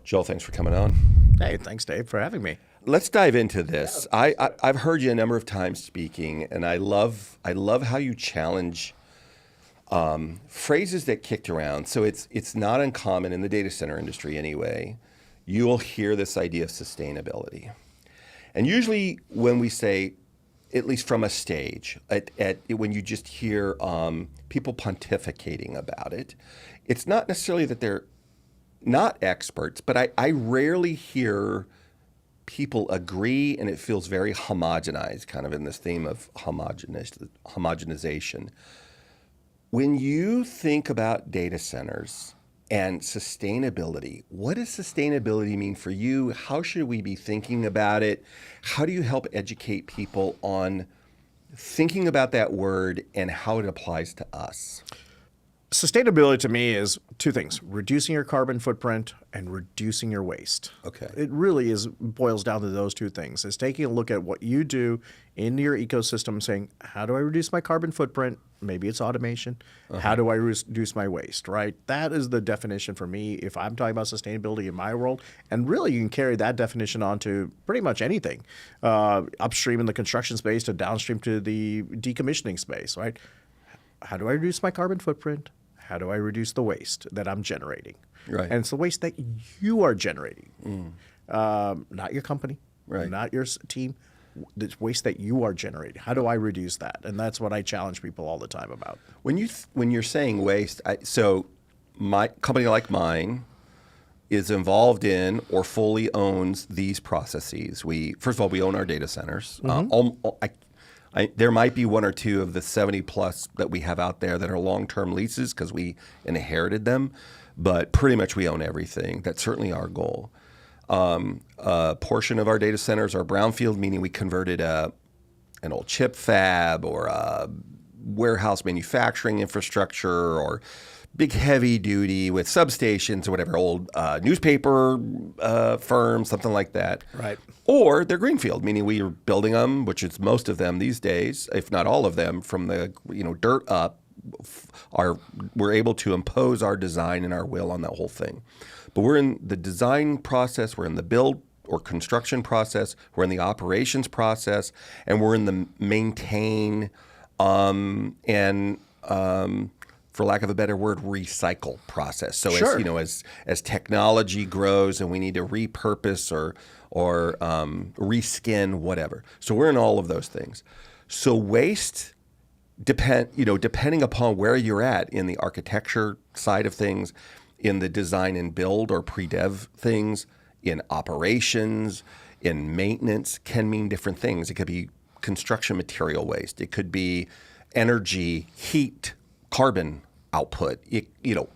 Joel, thanks for coming on. Hey, thanks, Dave, for having me. Let's dive into this. I've heard you a number of times speaking, and I love how you challenge phrases that kicked around. So it's not uncommon in the data center industry anyway. You'll hear this idea of sustainability, and usually when we say, at least from a stage, when you just hear people pontificating about it, it's not necessarily that they're not experts, but I rarely hear people agree, and it feels very homogenized, kind of in this theme of homogenization. When you think about data centers and sustainability, what does sustainability mean for you? How should we be thinking about it? How do you help educate people on thinking about that word and how it applies to us? Sustainability to me is two things: reducing your carbon footprint and reducing your waste. Okay. It really boils down to those two things. It's taking a look at what you do in your ecosystem, saying, how do I reduce my carbon footprint? Maybe it's automation. How do I reduce my waste, right? That is the definition for me if I'm talking about sustainability in my world. And really, you can carry that definition onto pretty much anything, upstream in the construction space to downstream to the decommissioning space, right? How do I reduce my carbon footprint? How do I reduce the waste that I'm generating? Right. And it's the waste that you are generating, not your company, Right. not your team. The waste that you are generating. How do I reduce that? And that's what I challenge people all the time about. When you're saying waste, so my company like mine is involved in or fully owns these processes. First of all, we own our data centers. There might be one or two of the 70 plus that we have out there that are long-term leases because we inherited them, but pretty much we own everything. That's certainly our goal. A portion of our data centers are brownfield, meaning we converted an old chip fab or a warehouse manufacturing infrastructure or big heavy duty with substations or whatever, old newspaper firms, something like that. Right. Or they're greenfield, meaning we are building them, which is most of them these days, if not all of them, from the dirt up. We're able to impose our design and our will on that whole thing. But we're in the design process, we're in the build or construction process, we're in the operations process, and we're in the maintain and for lack of a better word, recycle process. So Sure. as technology grows and we need to repurpose or reskin, whatever. So we're in all of those things. So waste depending upon where you're at in the architecture side of things, in the design and build or pre-dev things, in operations, in maintenance, can mean different things. It could be construction material waste. It could be energy, heat, carbon output,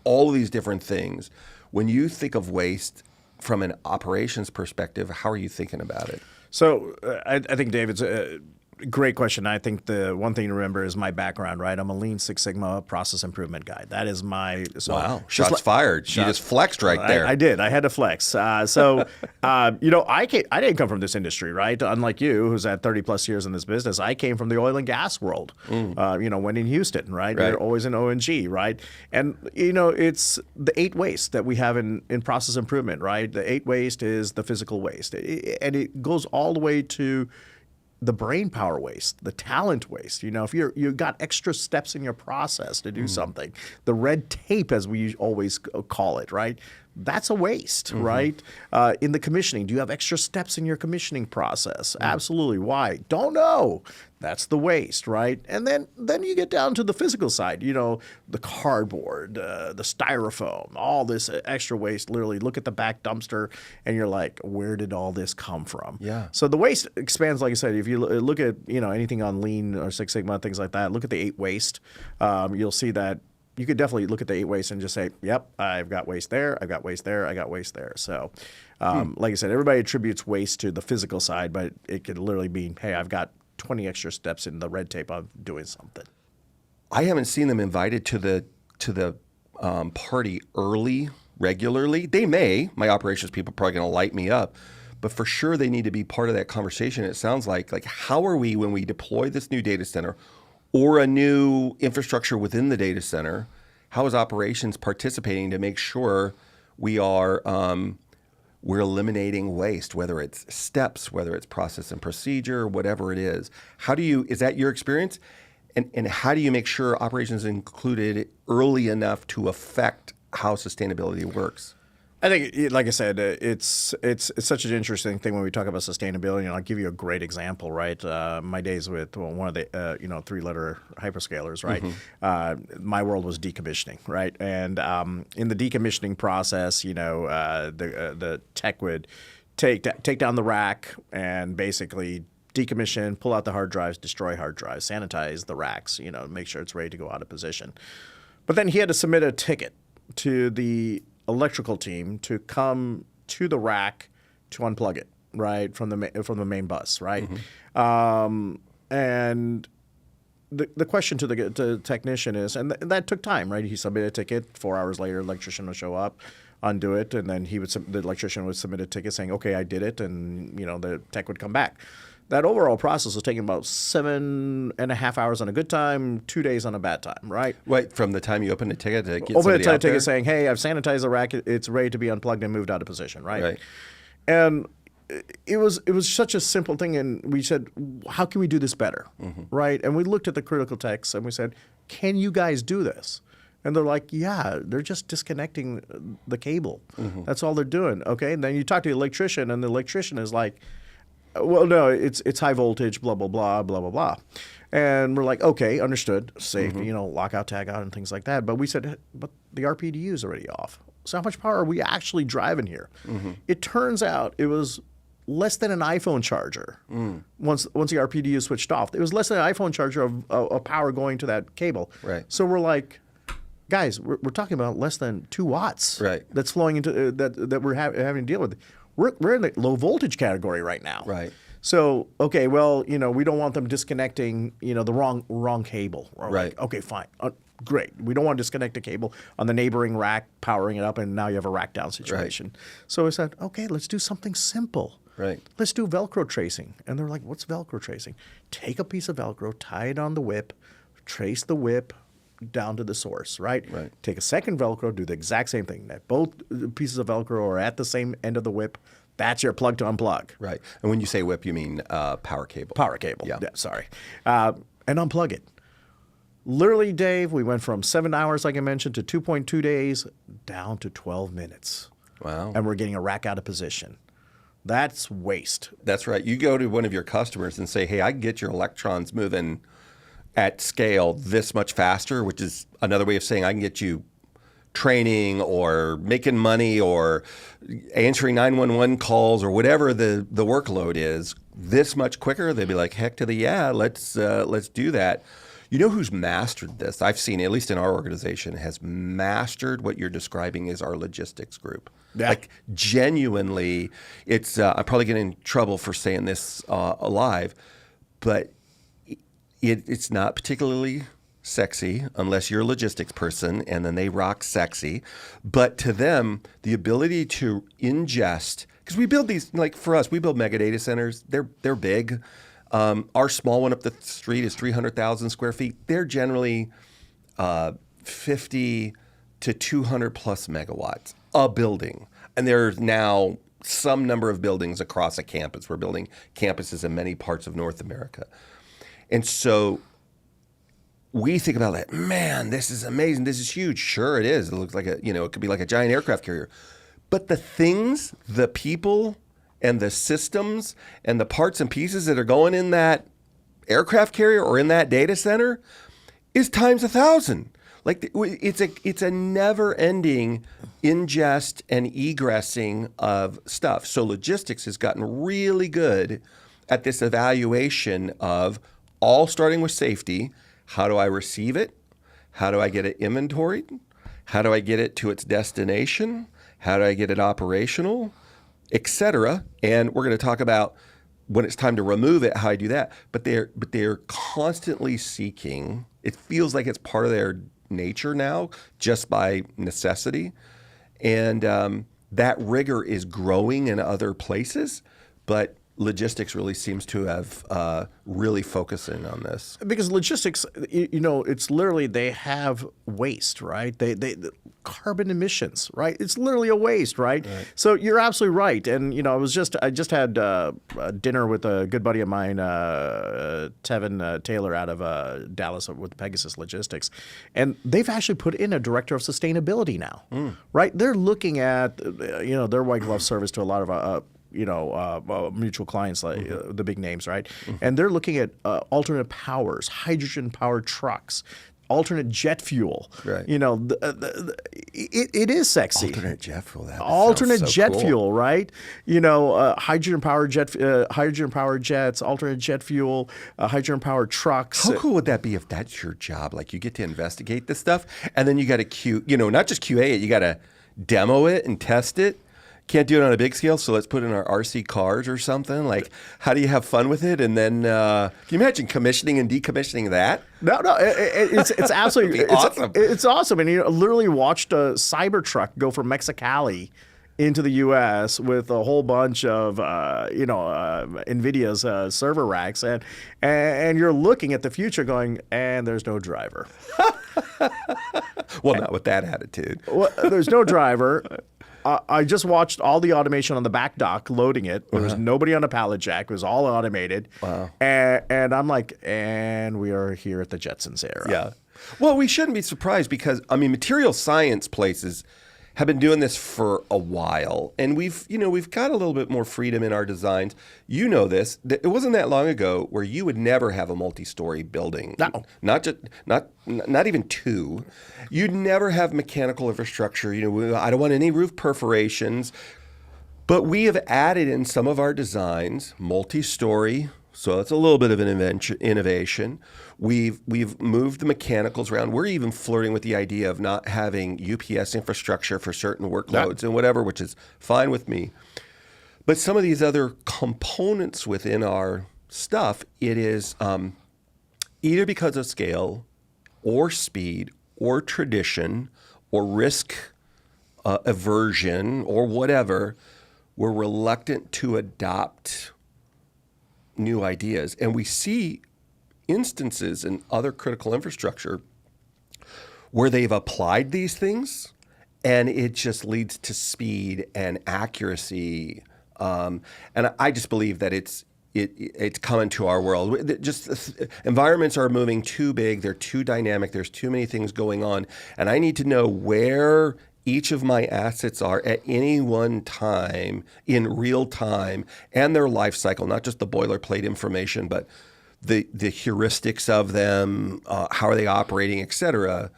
all of these different things. When you think of waste from an operations perspective, how are you thinking about it? So I think, Dave, it's a great question. I think the one thing to remember is my background, right? I'm a Lean Six Sigma process improvement guy. That is my... Wow. Shots fired. You just flexed right there. I did. I had to flex. I didn't come from this industry, right? Unlike you, who's had 30 plus years in this business, I came from the oil and gas world. When in Houston, right? Right. You're always in O&G, right? And, it's the 8 waste that we have in process improvement, right? The 8 waste is the physical waste. And it goes all the way to the brain power waste, the talent waste. If you've got extra steps in your process to do something, the red tape, as we always call it, right? That's a waste, right? In the commissioning, do you have extra steps in your commissioning process? Absolutely. Why? Don't know. That's the waste, right? And then you get down to the physical side, the cardboard, the styrofoam, all this extra waste. Literally look at the back dumpster and you're like, where did all this come from? Yeah. So the waste expands, like I said. If you look at, anything on Lean or Six Sigma, things like that, look at the 8 waste. You'll see that you could definitely look at the 8 waste and just say, yep, I've got waste there, I've got waste there, I got waste there. So like I said, everybody attributes waste to the physical side, but it could literally mean, hey, I've got 20 extra steps in the red tape of doing something. I haven't seen them invited to the party regularly. They may. My operations people are probably going to light me up. But for sure, they need to be part of that conversation. It sounds like how are we, when we deploy this new data center or a new infrastructure within the data center, how is operations participating to make sure we are we're eliminating waste, whether it's steps, whether it's process and procedure, whatever it is. Is that your experience? And how do you make sure operations is included early enough to affect how sustainability works? I think, like I said, it's such an interesting thing when we talk about sustainability. And I'll give you a great example, right? My days with one of the 3-letter hyperscalers, right? Mm-hmm. My world was decommissioning, right? And in the decommissioning process, the tech would take down the rack and basically decommission, pull out the hard drives, destroy hard drives, sanitize the racks, make sure it's ready to go out of position. But then he had to submit a ticket to the electrical team to come to the rack to unplug it, right, from the main bus, right? Mm-hmm. And the question to the technician is, and that took time, right? He submitted a ticket. 4 hours later, electrician would show up, undo it, and then the electrician would submit a ticket saying, "Okay, I did it," and the tech would come back. That overall process was taking about 7.5 hours on a good time, 2 days on a bad time, right? Wait, from the time you open the ticket to get open somebody the out there? ticket saying, "Hey, I've sanitized the rack. It's ready to be unplugged and moved out of position," right? Right. And it was such a simple thing, and we said, "How can we do this better?" Mm-hmm. Right? And we looked at the critical techs and we said, "Can you guys do this?" And they're like, "Yeah, they're just disconnecting the cable. Mm-hmm. That's all they're doing." Okay, and then you talk to the electrician, and the electrician is like, "Well, no, it's high voltage, blah, blah, blah, blah, blah, blah." And we're like, "Okay, understood, safety, mm-hmm. Lockout, tag out, and things like that." But we said, "But the RPDU is already off. So how much power are we actually driving here?" Mm-hmm. It turns out it was less than an iPhone charger. Once the RPDU switched off, it was less than an iPhone charger of power going to that cable. Right. So we're like, guys, we're talking about less than 2 watts. Right. That's flowing into that we're having to deal with. We're in the low voltage category right now. Right. So, okay, well, we don't want them disconnecting, the wrong cable. We're right. Like, okay, fine. Great. We don't want to disconnect a cable on the neighboring rack, powering it up, and now you have a rack down situation. Right. So we said, okay, let's do something simple. Right. Let's do Velcro tracing. And they're like, "What's Velcro tracing?" Take a piece of Velcro, tie it on the whip, trace the whip down to the source, right? Right. Take a second Velcro, do the exact same thing. That both pieces of Velcro are at the same end of the whip. That's your plug to unplug. Right. And when you say whip, you mean power cable. Power cable. Yeah. Sorry. And unplug it. Literally, Dave, we went from 7 hours, like I mentioned, to 2.2 days, down to 12 minutes. Wow. And we're getting a rack out of position. That's waste. That's right. You go to one of your customers and say, "Hey, I can get your electrons moving at scale this much faster," which is another way of saying I can get you training or making money or answering 911 calls or whatever the workload is this much quicker. They'd be like, "Heck to the yeah, let's do that." You know who's mastered this? I've seen, at least in our organization, has mastered what you're describing as our logistics group. Yeah. Like genuinely, it's I'm probably getting in trouble for saying this live, but it's not particularly sexy unless you're a logistics person, and then they rock sexy. But to them, the ability to ingest, because we build these, like for us, we build mega data centers. They're big. Our small one up the street is 300,000 square feet. They're generally 50 to 200 plus megawatts a building. And there's now some number of buildings across a campus. We're building campuses in many parts of North America. And so we think about that, man, this is amazing. This is huge. Sure, it is. It looks like it could be like a giant aircraft carrier. But the things, the people, and the systems and the parts and pieces that are going in that aircraft carrier or in that data center is times 1,000. Like it's a never-ending ingest and egressing of stuff. So logistics has gotten really good at this evaluation of, all starting with safety. How do I receive it? How do I get it inventoried? How do I get it to its destination? How do I get it operational? Etc. And we're going to talk about when it's time to remove it, how I do that. But they're constantly seeking. It feels like it's part of their nature now, just by necessity. And that rigor is growing in other places. But logistics really seems to have really focusing on this. Because logistics, it's literally they have waste, right? They carbon emissions, right? It's literally a waste, right? So you're absolutely right. And I just had dinner with a good buddy of mine, Tevin Taylor, out of Dallas with Pegasus Logistics, and they've actually put in a director of sustainability now, right? They're looking at their white glove service to a lot of mutual clients, like the big names, right? And they're looking at alternate powers, hydrogen-powered trucks, alternate jet fuel. Right. It is sexy. Alternate jet fuel. Alternate jet cool. fuel, right? Hydrogen-powered jets, alternate jet fuel, hydrogen-powered trucks. How cool would that be if that's your job? Like you get to investigate this stuff, and then you got to not just QA it, you got to demo it and test it. Can't do it on a big scale, so let's put it in our RC cars or something. Like, how do you have fun with it? And then, can you imagine commissioning and decommissioning that? No, it's absolutely awesome. It's awesome, and you literally watched a Cybertruck go from Mexicali into the U.S. with a whole bunch of NVIDIA's server racks, and you're looking at the future, going, and there's no driver. Well, not with that attitude. Well, there's no driver. I just watched all the automation on the back dock loading it. There was nobody on a pallet jack. It was all automated. Wow. And I'm like, and we are here at the Jetsons era. Yeah. Well, we shouldn't be surprised because, material science places have been doing this for a while, and we've got a little bit more freedom in our designs. You know this. It wasn't that long ago where you would never have a multi-story building. No. Not even two. You'd never have mechanical infrastructure. I don't want any roof perforations. But we have added in some of our designs multi-story. So it's a little bit of an innovation. We've moved the mechanicals around. We're even flirting with the idea of not having UPS infrastructure for certain workloads and whatever, which is fine with me. But some of these other components within our stuff, it is either because of scale or speed or tradition or risk aversion or whatever, we're reluctant to adopt new ideas. And we see instances in other critical infrastructure where they've applied these things and it just leads to speed and accuracy. And I just believe that it's coming to our world. Environments are moving too big. They're too dynamic. There's too many things going on. And I need to know where each of my assets are at any one time in real time and their life cycle, not just the boilerplate information, but the heuristics of them, how are they operating, et cetera.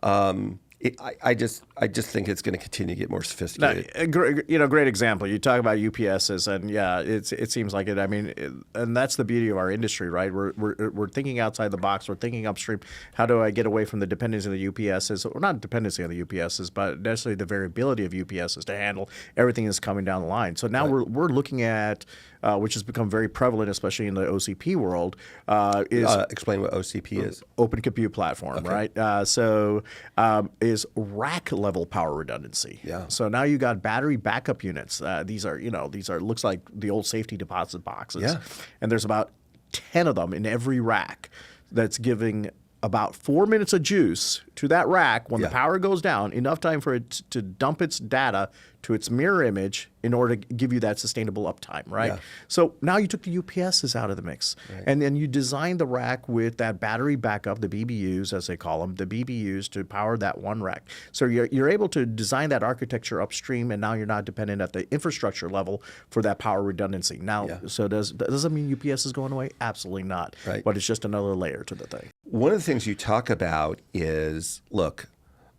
I just think it's going to continue to get more sophisticated. Great example. You talk about UPSs, and yeah, it seems like it. And that's the beauty of our industry, right? We're thinking outside the box. We're thinking upstream. How do I get away from the dependency of the UPSs, or not dependency on the UPSs, but necessarily the variability of UPSs to handle everything that's coming down the line. So now we're looking at, which has become very prevalent, especially in the OCP world, is explain what OCP is. Open Compute Platform, right? Is rack level power redundancy. Yeah. So now you got battery backup units. These are looks like the old safety deposit boxes. Yeah. And there's about 10 of them in every rack that's giving about 4 minutes of juice to that rack when the power goes down, enough time for it to dump its data to its mirror image in order to give you that sustainable uptime, right? Yeah. So now you took the UPSs out of the mix, and then you designed the rack with that battery backup, the BBUs as they call them, the BBUs to power that one rack. So you're able to design that architecture upstream, and now you're not dependent at the infrastructure level for that power redundancy. Now, so does that mean UPS is going away? Absolutely not. Right. But it's just another layer to the thing. One of the things you talk about is, look,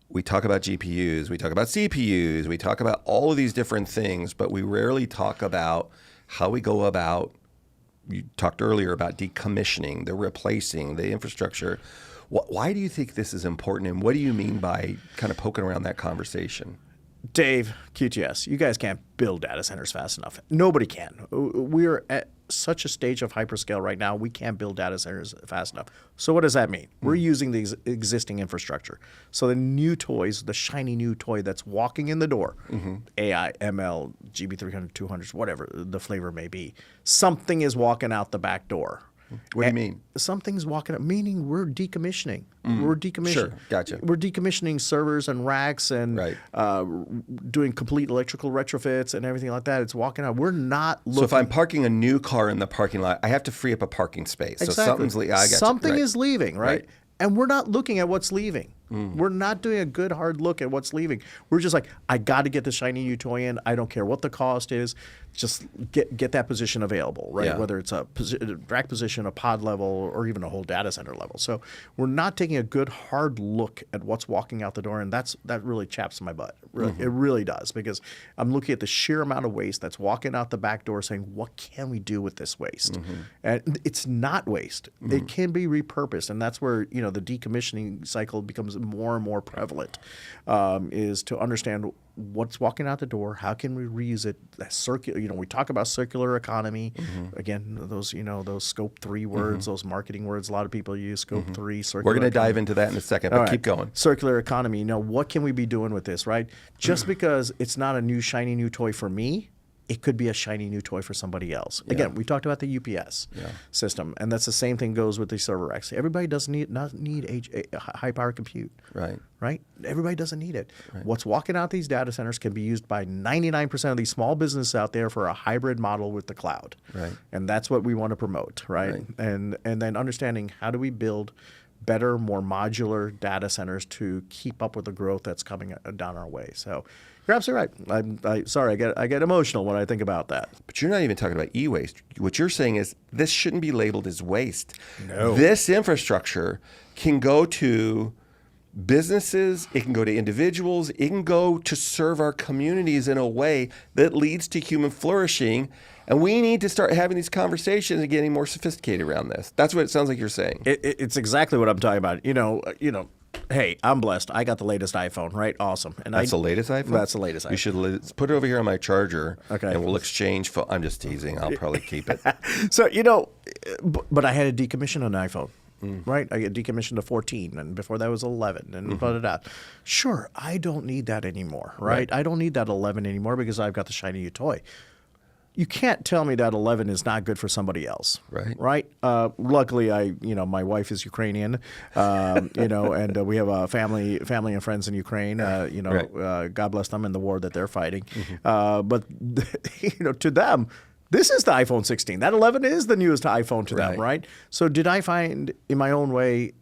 we talk about GPUs, we talk about CPUs, we talk about all of these different things, but we rarely talk about how we go about, you talked earlier about decommissioning, the replacing, the infrastructure. Why do you think this is important, and what do you mean by kind of poking around that conversation? Dave, QTS, you guys can't build data centers fast enough. Nobody can. We're at such a stage of hyperscale right now, we can't build data centers fast enough. So what does that mean? We're using the existing infrastructure. So the new toys, the shiny new toy that's walking in the door, AI, ML, GB300, 200s, whatever the flavor may be, something is walking out the back door. What do you mean? Something's walking up, meaning we're decommissioning. We're decommissioning. Sure, gotcha. We're decommissioning servers and racks and doing complete electrical retrofits and everything like that. It's walking out. We're not looking. So if I'm parking a new car in the parking lot, I have to free up a parking space. Exactly. So something's I got something you. is leaving, right? And we're not looking at what's leaving. Mm. We're not doing a good hard look at what's leaving. We're just like, I got to get the shiny new toy in. I don't care what the cost is. Just get that position available, right? Yeah. Whether it's a rack position, a pod level, or even a whole data center level. So we're not taking a good hard look at what's walking out the door, and that really chaps my butt. It really does, because I'm looking at the sheer amount of waste that's walking out the back door, saying, what can we do with this waste? And it's not waste. It can be repurposed, and that's where the decommissioning cycle becomes more and more prevalent. Is to understand what's walking out the door, how can we reuse it? That circular, we talk about circular economy. Again, those scope 3 words, those marketing words. A lot of people use scope 3. Circular. We're going to dive into that in a second, but keep going. Circular economy. What can we be doing with this, right? Just because it's not a new shiny new toy for me, it could be a shiny new toy for somebody else. Again, we talked about the UPS system, and that's the same thing goes with the server racks. Everybody doesn't need high power compute. Right? Everybody doesn't need it. What's walking out these data centers can be used by 99% of these small businesses out there for a hybrid model with the cloud. And that's what we want to promote, right? And then understanding, how do we build better, more modular data centers to keep up with the growth that's coming down our way. So you're absolutely right. Sorry, I get emotional when I think about that. But you're not even talking about e-waste. What you're saying is this shouldn't be labeled as waste. No. This infrastructure can go to businesses, it can go to individuals, it can go to serve our communities in a way that leads to human flourishing. And we need to start having these conversations and getting more sophisticated around this. That's what it sounds like you're saying. It's exactly what I'm talking about. Hey, I'm blessed. I got the latest iPhone, right? Awesome. And That's the latest iPhone? That's the latest iPhone. You should put it over here on my charger, okay, and we'll exchange. I'm just teasing. I'll probably keep it. So, but I had to decommission an iPhone. Right? I get decommissioned to 14, and before that was 11, and blah, blah, blah. Sure, I don't need that anymore, right? I don't need that 11 anymore because I've got the shiny new toy. You can't tell me that 11 is not good for somebody else, right? Luckily, my wife is Ukrainian, and we have a family and friends in Ukraine. God bless them in the war that they're fighting. But to them, this is the iPhone 16. That 11 is the newest iPhone to them, right? So did I find in my own way,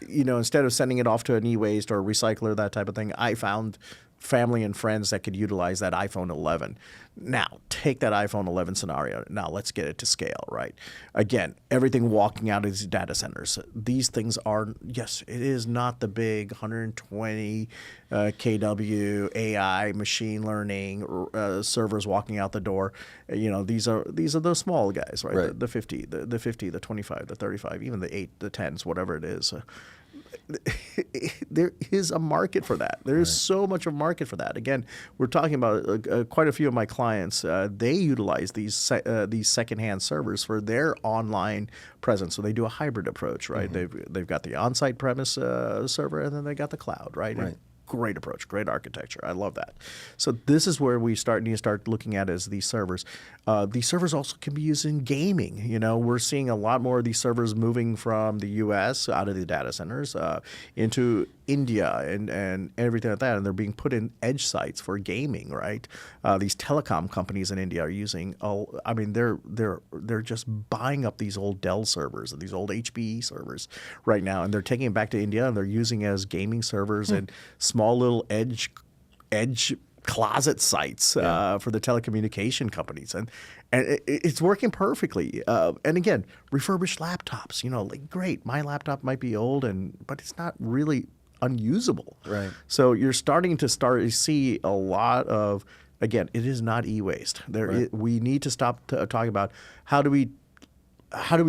instead of sending it off to an e-waste or a recycler, that type of thing, I found family and friends that could utilize that iPhone 11. Now, take that iPhone 11 scenario. Now, let's get it to scale, right? Again, everything walking out of these data centers. These things are, yes, it is not the big 120 kW AI machine learning servers walking out the door. These are those small guys, right? The 50, the 50, the 25, the 35, even the 8, the 10s, whatever it is. There is a market for that. There is so much of a market for that. Again, we're talking about quite a few of my clients. They utilize these secondhand servers for their online presence. So they do a hybrid approach, right? They've got the on-site premise server, and then they got the cloud, right? Great approach, great architecture. I love that. So this is where we need to start looking at is these servers. These servers also can be used in gaming. We're seeing a lot more of these servers moving from the U.S. out of the data centers into India and everything like that, and they're being put in edge sites for gaming. Right? These telecom companies in India are using. They're just buying up these old Dell servers and these old HPE servers right now, and they're taking it back to India and they're using it as gaming servers and small little edge closet sites for the telecommunication companies, and it's working perfectly. And again, refurbished laptops. Great. My laptop might be old, but it's not really unusable. Right. So you're starting to see a lot of. Again, it is not e-waste. We need to stop talking about how do we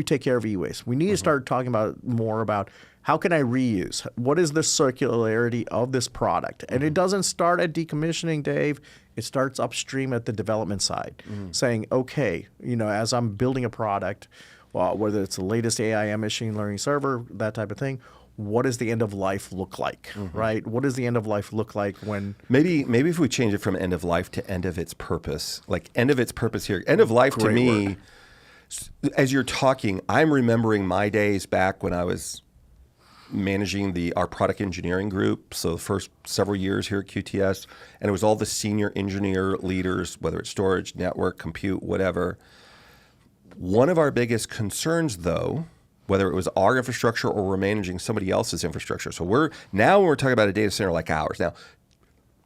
take care of e-waste. We need to start talking about more about How can I reuse? What is the circularity of this product? And it doesn't start at decommissioning, Dave. It starts upstream at the development side, saying, okay, as I'm building a product, well, whether it's the latest AI machine learning server, that type of thing, what does the end of life look like, right? What does the end of life look like when... Maybe if we change it from end of life to end of its purpose, like end of its purpose here. End of life to me, as you're talking, I'm remembering my days back when I was managing our product engineering group. So the first several years here at QTS, and it was all the senior engineer leaders, whether it's storage, network, compute, whatever. One of our biggest concerns, though, whether it was our infrastructure or we're managing somebody else's infrastructure. So when we're talking about a data center like ours. Now,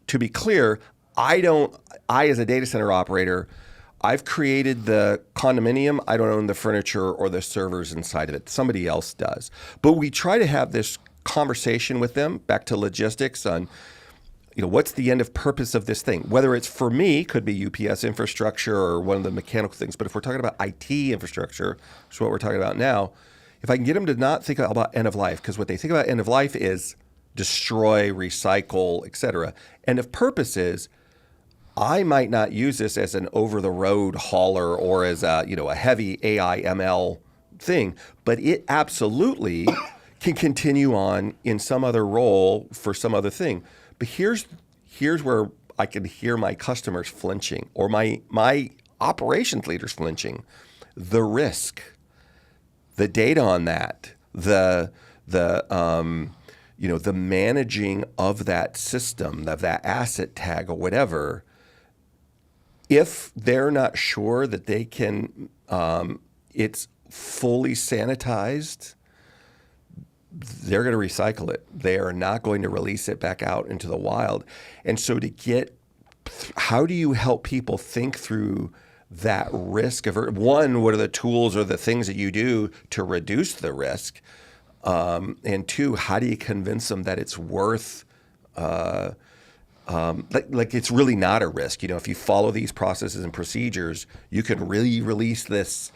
to be clear, I as a data center operator, I've created the condominium. I don't own the furniture or the servers inside of it. Somebody else does. But we try to have this conversation with them, back to logistics on, what's the end of purpose of this thing? Whether it's for me, could be UPS infrastructure or one of the mechanical things. But if we're talking about IT infrastructure, which is what we're talking about now, if I can get them to not think about end of life, because what they think about end of life is destroy, recycle, et cetera. End of purpose is, I might not use this as an over-the-road hauler or as a heavy AI ML thing, but it absolutely can continue on in some other role for some other thing. But here's where I can hear my customers flinching, or my operations leaders flinching. The risk, the data on that, the managing of that system, of that asset tag or whatever. If they're not sure that they can, it's fully sanitized, they're going to recycle it. They are not going to release it back out into the wild. And so how do you help people think through that risk of, one, what are the tools or the things that you do to reduce the risk? And two, how do you convince them that it's worth, like it's really not a risk? If you follow these processes and procedures, you can really release this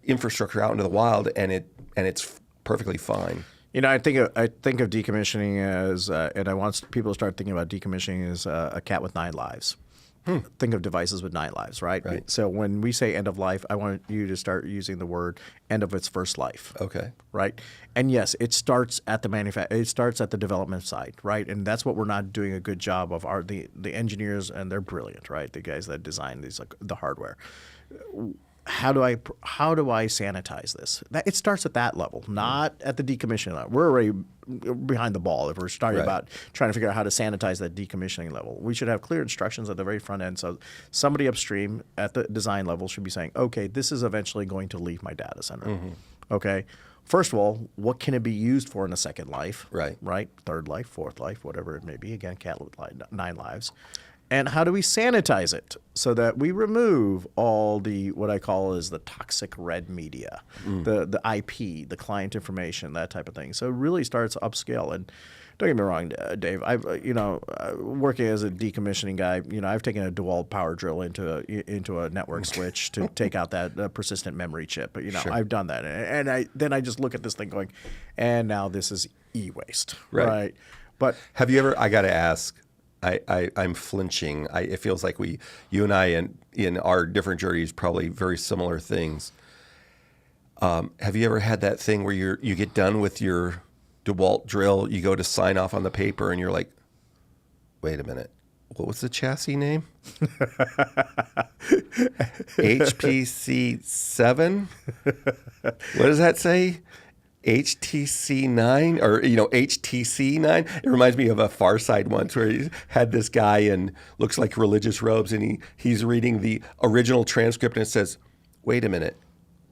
infrastructure out into the wild, and it's perfectly fine. I think of decommissioning as, and I want people to start thinking about decommissioning as a cat with 9 lives. Think of devices with 9 lives, right? So when we say end of life, I want you to start using the word end of its first life. Okay. Right? And yes, it starts at it starts at the development side, right? And that's what we're not doing a good job of. The engineers, and they're brilliant, right? The guys that design these, like the hardware. How do I sanitize this? It starts at that level, not at the decommissioning level. We're already behind the ball if we're starting about trying to figure out how to sanitize that decommissioning level. We should have clear instructions at the very front end. So somebody upstream at the design level should be saying, okay, this is eventually going to leave my data center. Okay. First of all, what can it be used for in a second life? Right. Third life, fourth life, whatever it may be. Again, cat with 9 lives. And how do we sanitize it so that we remove all what I call is the toxic red media, the IP, the client information, that type of thing. So it really starts upscale. And don't get me wrong, Dave. I've working as a decommissioning guy, I've taken a dual power drill into a network switch to take out that persistent memory chip. But I've done that, and then I just look at this thing going, and now this is e-waste, right? But have you ever? I got to ask. I'm flinching. It feels like you and I, in our different journeys, probably very similar things. Have you ever had that thing where you get done with your DeWalt drill, you go to sign off on the paper, and you're like, wait a minute, what was the chassis name? HPC 7? What does that say? HTC 9 or HTC 9. It reminds me of a Far Side once where he had this guy in looks like religious robes, and he's reading the original transcript, and it says, wait a minute,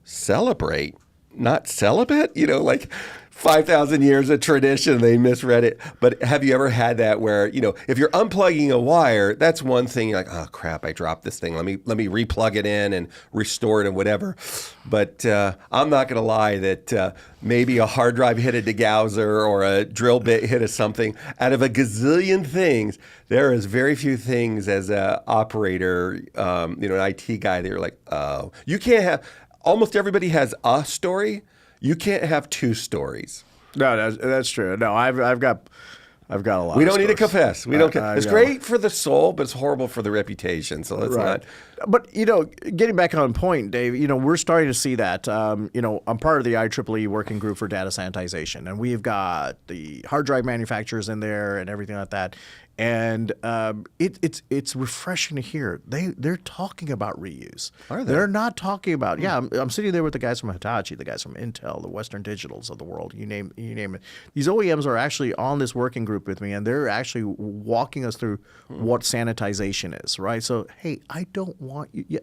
celebrate, not celibate? Like 5,000 years of tradition, they misread it. But have you ever had that where, if you're unplugging a wire, that's one thing. You're like, oh crap, I dropped this thing. Let me replug it in and restore it and whatever. But I'm not going to lie that maybe a hard drive hit a degausser or a drill bit hit a something. Out of a gazillion things, there is very few things as an operator, an IT guy that you're like, oh, you can't have. Almost everybody has a story. You can't have two stories. No, that's true. No, I've got a lot. We don't need to stories. confess. We don't. It's great for the soul, but it's horrible for the reputation. So let's not. But getting back on point, Dave, we're starting to see that. I'm part of the IEEE working group for data sanitization, and we've got the hard drive manufacturers in there and everything like that. And it's refreshing to hear they're talking about reuse. Are they? They're not talking about I'm sitting there with the guys from Hitachi, the guys from Intel, the Western Digitals of the world. You name it. These OEMs are actually on this working group with me, and they're actually walking us through what sanitization is. Right. So hey, I don't want you. Yeah,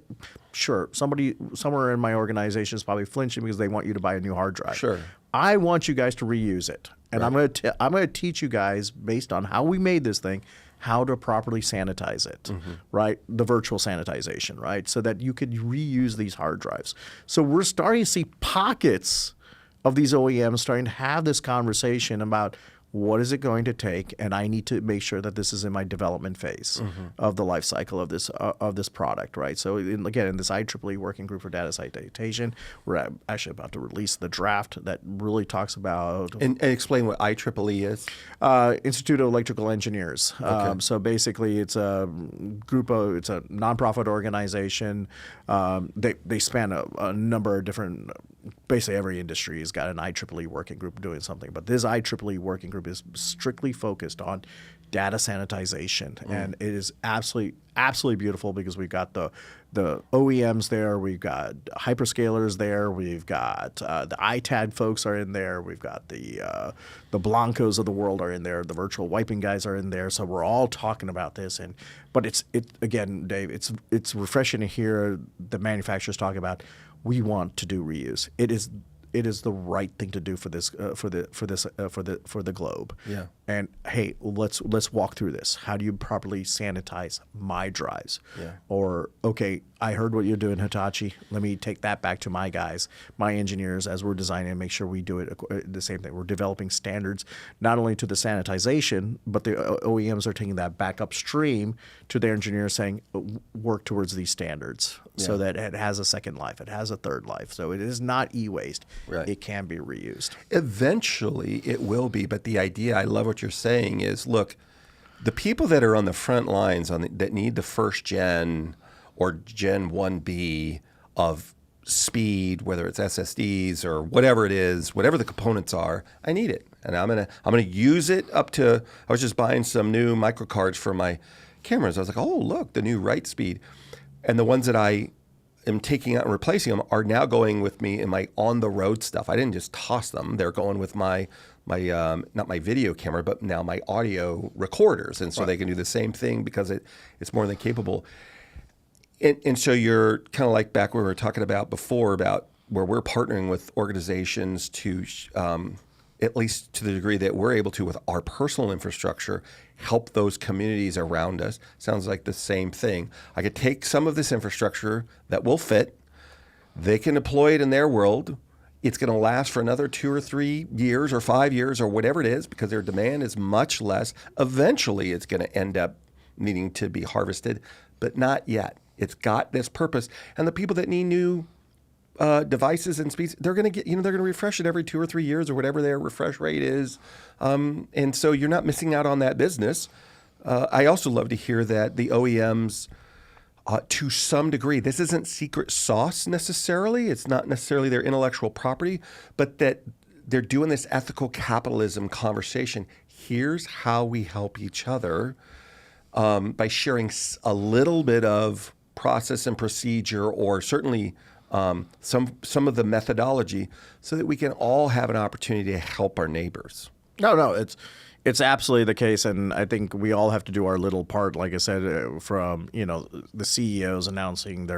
sure. Somebody somewhere in my organization is probably flinching because they want you to buy a new hard drive. Sure. I want you guys to reuse it. And I'm going to teach you guys, based on how we made this thing, how to properly sanitize it, right? The virtual sanitization, right? So that you could reuse these hard drives. So we're starting to see pockets of these OEMs starting to have this conversation about what is it going to take, and I need to make sure that this is in my development phase of the life cycle of this product, right? So again, in this IEEE working group for data citation, we're actually about to release the draft that really talks about And explain what IEEE is. Institute of Electrical Engineers. Okay. So basically, it's a it's a nonprofit organization. They span a number of different. Basically, every industry has got an IEEE working group doing something, but this IEEE working group is strictly focused on data sanitization, and it is absolutely beautiful because we've got the OEMs there, we've got hyperscalers there, we've got the ITAD folks are in there, we've got the Blancos of the world are in there, the virtual wiping guys are in there, so we're all talking about this. But it's again, Dave, it's refreshing to hear the manufacturers talk about we want to do reuse. It is the right thing to do for the globe. Yeah. And hey, let's walk through this. How do you properly sanitize my drives? Yeah. Or okay, I heard what you're doing, Hitachi. Let me take that back to my guys, my engineers, as we're designing and make sure we do it the same thing. We're developing standards not only to the sanitization, but the OEMs are taking that back upstream to their engineers, saying work towards these standards so that it has a second life, it has a third life. So it is not e-waste. Right. It can be reused. Eventually, it will be. But the idea, I love what you're saying, is look, the people that are on the front lines that need the first gen or Gen 1B of speed, whether it's SSDs or whatever it is, whatever the components are, I need it. And I'm gonna use it up to, I was just buying some new microcards for my cameras. I was like, oh, look, the new write speed. And the ones that I am taking out and replacing them are now going with me in my on-the-road stuff. I didn't just toss them. They're going with my not my video camera, but now my audio recorders. And so they can do the same thing because it's more than capable. And so you're kind of like back where we were talking about before about where we're partnering with organizations to, at least to the degree that we're able to with our personal infrastructure, help those communities around us. Sounds like the same thing. I could take some of this infrastructure that will fit. They can deploy it in their world. It's going to last for another 2 or 3 years or 5 years or whatever it is because their demand is much less. Eventually, it's going to end up needing to be harvested, but not yet. It's got this purpose. And the people that need new devices and speeds, they're going to they're going to refresh it every 2 or 3 years or whatever their refresh rate is. And so you're not missing out on that business. I also love to hear that the OEMs, to some degree, this isn't secret sauce necessarily. It's not necessarily their intellectual property, but that they're doing this ethical capitalism conversation. Here's how we help each other by sharing a little bit of process and procedure, or certainly some of the methodology, so that we can all have an opportunity to help our neighbors. No, it's absolutely the case, and I think we all have to do our little part. Like I said, from the CEOs announcing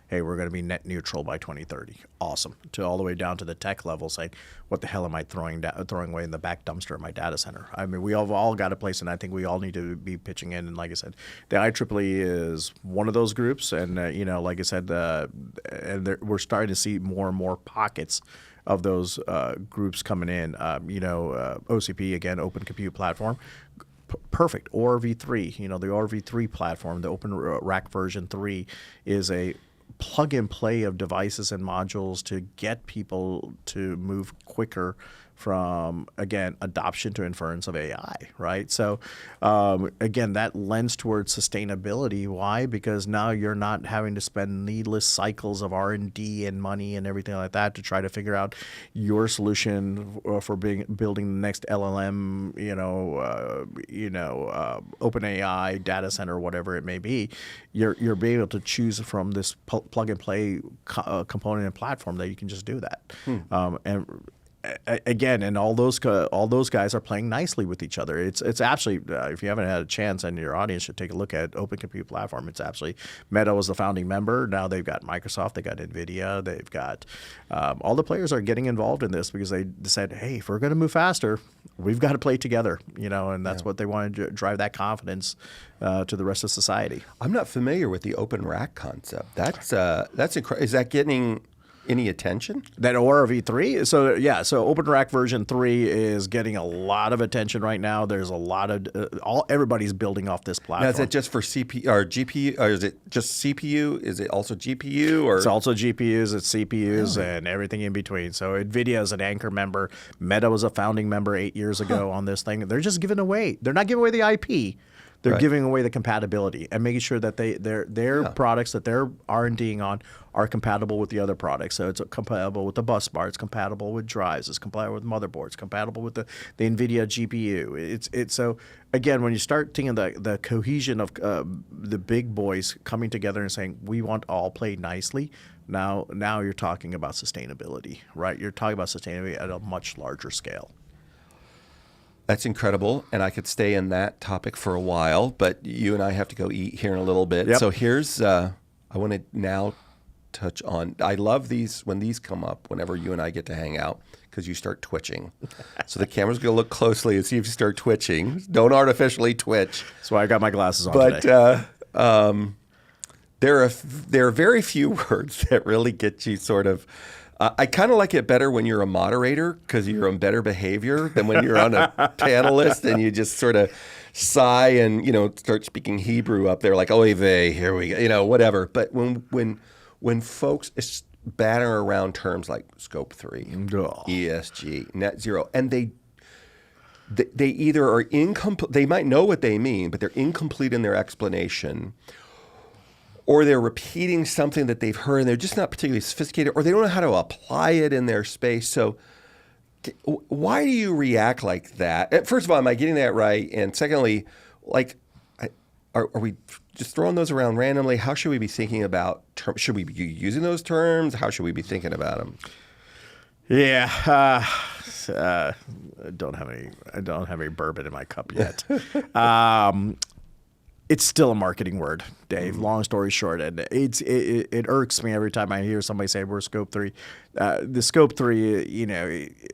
hey, we're going to be net neutral by 2030, awesome, to all the way down to the tech level saying, what the hell am I throwing away in the back dumpster of my data center? I mean, we have all got a place, and I think we all need to be pitching in. And like I said, the IEEE is one of those groups, and like I said, and we're starting to see more and more pockets of those groups coming in. OCP, again, Open Compute Platform, perfect. ORV3, the ORV3 platform, the Open Rack version 3 is a plug and play of devices and modules to get people to move quicker from, again, adoption to inference of AI, right? So, again, that lends towards sustainability. Why? Because now you're not having to spend needless cycles of R&D and money and everything like that to try to figure out your solution for building the next LLM, OpenAI data center, whatever it may be. You're being able to choose from this plug and play component and platform that you can just do that. And all those guys are playing nicely with each other. It's actually, if you haven't had a chance, and your audience should take a look at Open Compute Platform. It's actually, Meta was the founding member. Now they've got Microsoft, they've got NVIDIA, they've got all the players are getting involved in this because they said, hey, if we're going to move faster, we've got to play together, and that's what they want to drive that confidence to the rest of society. I'm not familiar with the open rack concept. That's incredible. Is that getting any attention? That Aura V3? So Open Rack version 3 is getting a lot of attention right now. There's a lot of everybody's building off this platform. Now, is it just for CPU or GPU, or is it just CPU? Is it also GPU? Or it's also GPUs, it's CPUs, and everything in between. So NVIDIA is an anchor member. Meta was a founding member 8 years ago on this thing. They're just giving away. They're not giving away the IP. They're giving away the compatibility and making sure that their products that they're R&Ding on are compatible with the other products. So it's compatible with the bus bar, it's compatible with drives, it's compatible with motherboards, compatible with the NVIDIA GPU. It's so again, when you start thinking the cohesion of the big boys coming together and saying we want to all play nicely. Now you're talking about sustainability, right? You're talking about sustainability at a much larger scale. That's incredible, and I could stay in that topic for a while, but you and I have to go eat here in a little bit. Yep. So here's, I want to now touch on, I love these, when these come up, whenever you and I get to hang out, because you start twitching. So the camera's going to look closely and see if you start twitching. Don't artificially twitch. That's why I got my glasses on today. There are very few words that really get you sort of, I kind of like it better when you're a moderator because you're on better behavior than when you're on a panelist and you just sort of sigh and start speaking Hebrew up there like oy vey, here we go, whatever. But when folks batter around terms like Scope 3, ESG, Net Zero, and they either are incomplete, they might know what they mean, but they're incomplete in their explanation. Or they're repeating something that they've heard and they're just not particularly sophisticated, or they don't know how to apply it in their space. So why do you react like that? First of all, am I getting that right? And secondly, are we just throwing those around randomly? How should we be thinking about terms? Should we be using those terms? How should we be thinking about them? Yeah, I don't have any bourbon in my cup yet. It's still a marketing word, Dave. Long story short, and it irks me every time I hear somebody say we're Scope 3. The Scope 3,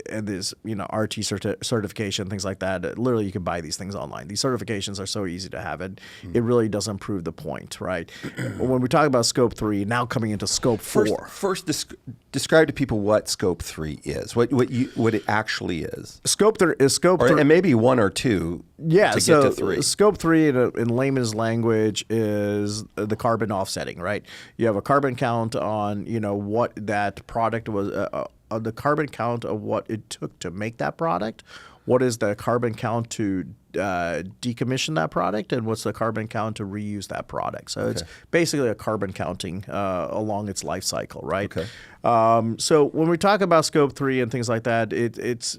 and this, RT certification, things like that. Literally, you can buy these things online. These certifications are so easy to have, and it really doesn't prove the point, right? When we talk about Scope 3, now coming into Scope 4. First describe to people what Scope 3 is, what it actually is. Scope 3 is Scope 3. And maybe one or two to get to 3. Scope 3 in layman's language is the carbon offsetting, right? You have a carbon count on, what that product was, the carbon count of what it took to make that product. What is the carbon count to decommission that product, and what's the carbon count to reuse that product? So it's basically a carbon counting along its life cycle, right? Okay. So when we talk about Scope 3 and things like that, it's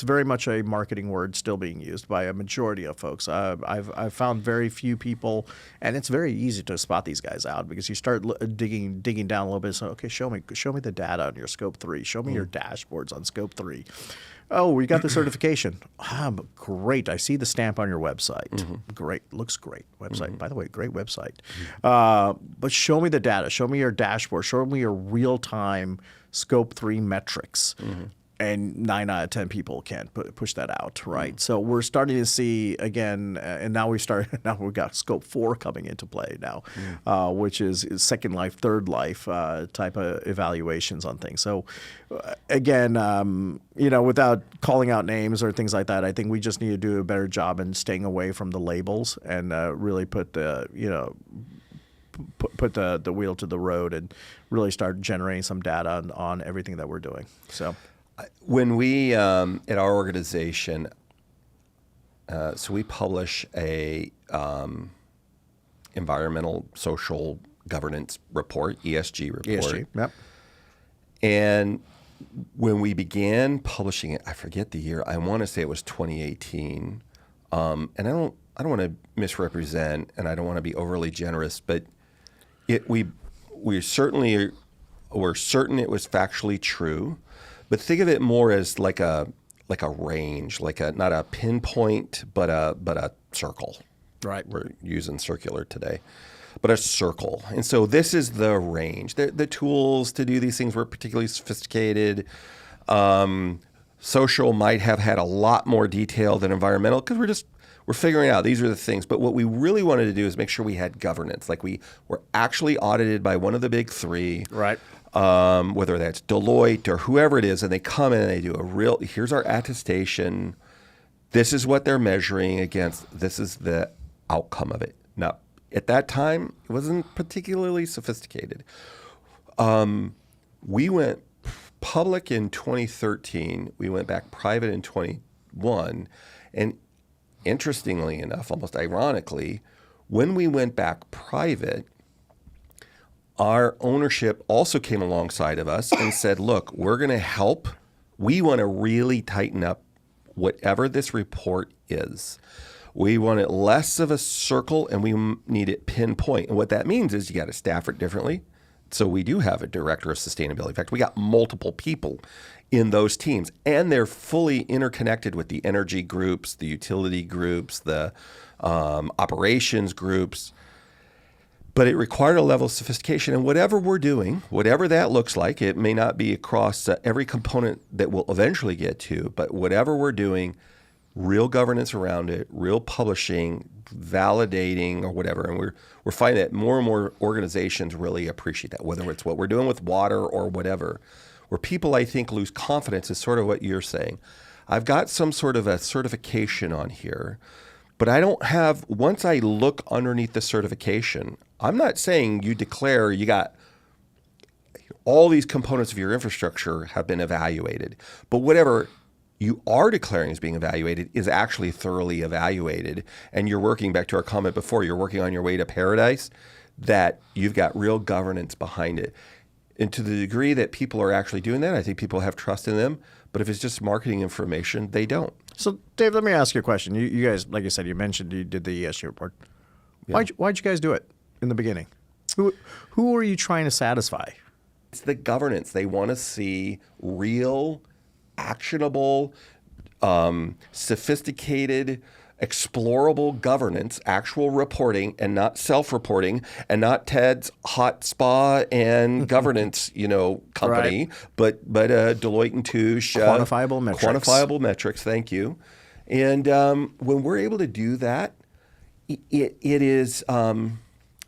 very much a marketing word still being used by a majority of folks. I've found very few people, and it's very easy to spot these guys out because you start digging down a little bit. So show me the data on your Scope 3. Show me your dashboards on Scope 3. Oh, we got the certification. Great. I see the stamp on your website. Mm-hmm. Great. Looks great. Website. Mm-hmm. By the way, great website. Mm-hmm. But show me the data. Show me your dashboard. Show me your real-time Scope 3 metrics. Mm-hmm. And 9 out of 10 people can't push that out, right? Mm-hmm. So we're starting to see, again, and now we've got Scope 4 coming into play now, which is second life, third life type of evaluations on things. So again, without calling out names or things like that, I think we just need to do a better job in staying away from the labels and really put put the wheel to the road and really start generating some data on everything that we're doing. So when we at our organization, so we publish a environmental social governance report, ESG report. ESG, yep. And when we began publishing it, I forget the year. I want to say it was 2018. And I don't want to misrepresent, and I don't want to be overly generous, but we certainly were certain it was factually true. But think of it more as like a range, not a pinpoint, but a circle. Right. We're using circular today, but a circle. And so this is the range. The tools to do these things were particularly sophisticated. Social might have had a lot more detail than environmental because we're figuring out these are the things. But what we really wanted to do is make sure we had governance. Like we were actually audited by one of the big three. Right. Whether that's Deloitte or whoever it is, and they come in and they do here's our attestation. This is what they're measuring against. This is the outcome of it. Now, at that time, it wasn't particularly sophisticated. We went public in 2013. We went back private in 21. And interestingly enough, almost ironically, when we went back private, our ownership also came alongside of us and said, look, we're going to help. We want to really tighten up whatever this report is. We want it less of a circle and we need it pinpoint. And what that means is you got to staff it differently. So we do have a director of sustainability. In fact, we got multiple people in those teams, and they're fully interconnected with the energy groups, the utility groups, the operations groups. But it required a level of sophistication. And whatever we're doing, whatever that looks like, it may not be across every component that we'll eventually get to, but whatever we're doing, real governance around it, real publishing, validating, or whatever. And we're finding that more and more organizations really appreciate that, whether it's what we're doing with water or whatever. Where people, I think, lose confidence is sort of what you're saying. I've got some sort of a certification on here, but I don't have, once I look underneath the certification, I'm not saying you declare you got all these components of your infrastructure have been evaluated, but whatever you are declaring as being evaluated is actually thoroughly evaluated. And you're working, back to our comment before, you're working on your way to paradise, that you've got real governance behind it. And to the degree that people are actually doing that, I think people have trust in them. But if it's just marketing information, they don't. So, Dave, let me ask you a question. You guys, like you said, you mentioned you did the ESG report. Yeah. Why'd you guys do it in the beginning? Who are you trying to satisfy? It's the governance. They want to see real, actionable, sophisticated, explorable governance, actual reporting, and not self-reporting, and not Ted's hot spa and governance, company, right. but Deloitte and Touche, quantifiable metrics. Quantifiable metrics. Thank you. And when we're able to do that, it is.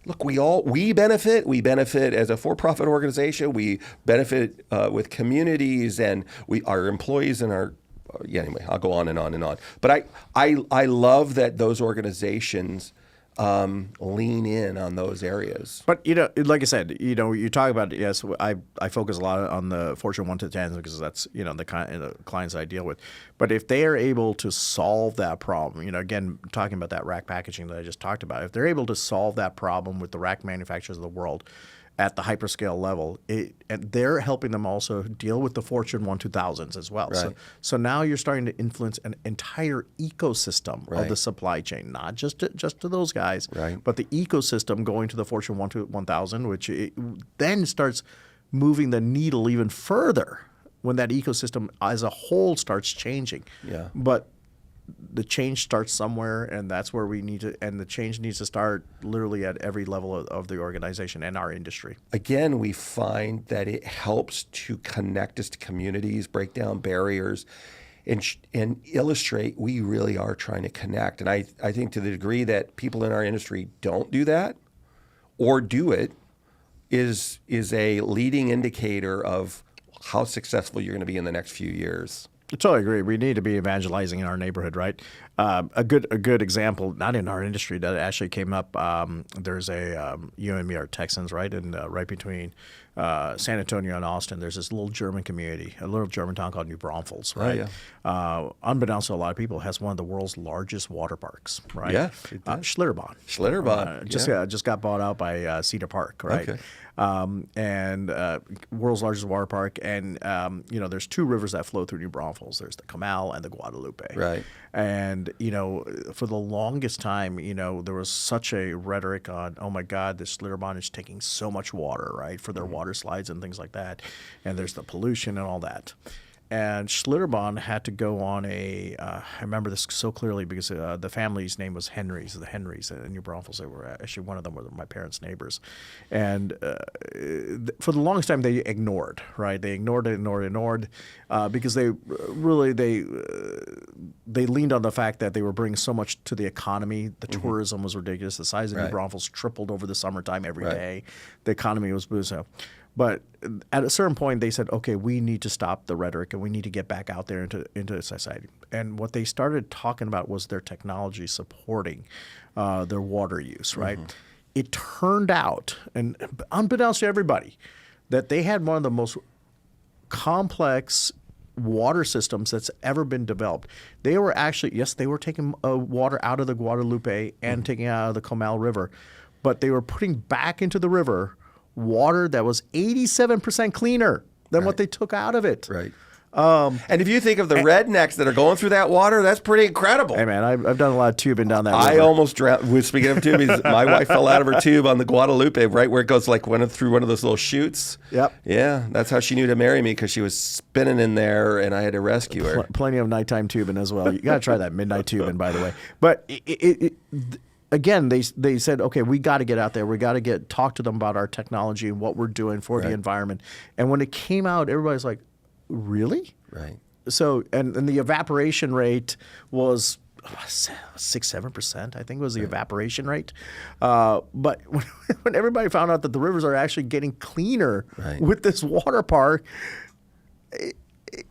Look, we benefit. We benefit as a for-profit organization. We benefit with communities, and our employees and our. Anyway, I'll go on and on and on. But I love that those organizations lean in on those areas. But like I said, you talk about, yes, I focus a lot on the Fortune 1 to 10 because that's the clients I deal with. But if they are able to solve that problem, again, talking about that rack packaging that I just talked about, if they're able to solve that problem with the rack manufacturers of the world at the hyperscale level, and they're helping them also deal with the Fortune 1 2000s as well. Right. So now you're starting to influence an entire ecosystem right. of the supply chain, not just to those guys, right. but the ecosystem going to the Fortune 1 to 1000, which then starts moving the needle even further when that ecosystem as a whole starts changing. Yeah. But the change starts somewhere, and that's where we need to, and the change needs to start literally at every level of the organization and our industry. Again, we find that it helps to connect us to communities, break down barriers, and illustrate we really are trying to connect. And I think to the degree that people in our industry don't do that or do it is a leading indicator of how successful you're going to be in the next few years. I totally agree. We need to be evangelizing in our neighborhood, right? A good example, not in our industry, that actually came up. There's you and me are Texans, right? And right between San Antonio and Austin, there's this little German community, a little German town called New Braunfels, right? Unbeknownst to a lot of people, has one of the world's largest water parks, right? Yeah, it does. Schlitterbahn. Just got bought out by Cedar Park, right? Okay. And world's largest water park, and there's two rivers that flow through New Braunfels. There's the Comal and the Guadalupe. Right. And for the longest time, there was such a rhetoric on, oh my God, this Schlitterbahn is taking so much water, right, for their water slides and things like that, and there's the pollution and all that. And Schlitterbahn had to go on I remember this so clearly because the family's name was Henrys, the Henrys in New Braunfels. They were actually, one of them were my parents' neighbors. And for the longest time, they ignored, right? They ignored because they leaned on the fact that they were bringing so much to the economy. The tourism was ridiculous. The size of New Braunfels tripled over the summertime every day. The economy was booming. But at a certain point, they said, okay, we need to stop the rhetoric and we need to get back out there into society. And what they started talking about was their technology supporting their water use, right? It turned out, and unbeknownst to everybody, that they had one of the most complex water systems that's ever been developed. They were actually, yes, they were taking water out of the Guadalupe and taking it out of the Comal River, but they were putting back into the river water that was 87% cleaner than what they took out of it. Right. And if you think of the rednecks that are going through that water, that's pretty incredible. Hey, man, I've done a lot of tubing down that river. I almost drowned. Speaking of tubing, my wife fell out of her tube on the Guadalupe, right where it goes through one of those little chutes. Yep. Yeah, that's how she knew to marry me, because she was spinning in there and I had to rescue her. Plenty of nighttime tubing as well. You got to try that midnight tubing, by the way. But again, they said, okay, we got to get out there. We got to talk to them about our technology and what we're doing for the environment. And when it came out, everybody's like, really? Right. So, and the evaporation rate was 6-7%, I think was the evaporation rate. But when everybody found out that the rivers are actually getting cleaner with this water park,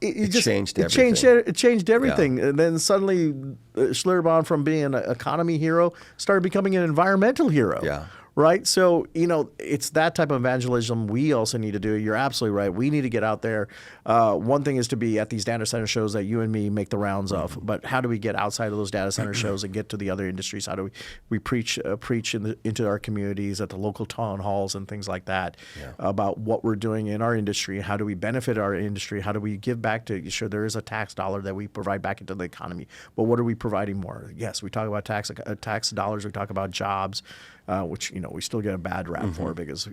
it just changed everything. It changed everything. And then suddenly Schlitterbahn, from being an economy hero, started becoming an environmental hero. Yeah. Right? So, it's that type of evangelism we also need to do. You're absolutely right. We need to get out there. One thing is to be at these data center shows that you and me make the rounds of, but how do we get outside of those data center shows and get to the other industries? How do we preach into our communities at the local town halls and things like that about what we're doing in our industry? How do we benefit our industry? How do we give back to, sure, there is a tax dollar that we provide back into the economy, but what are we providing more? Yes, we talk about tax dollars. We talk about jobs. Which we still get a bad rap for, because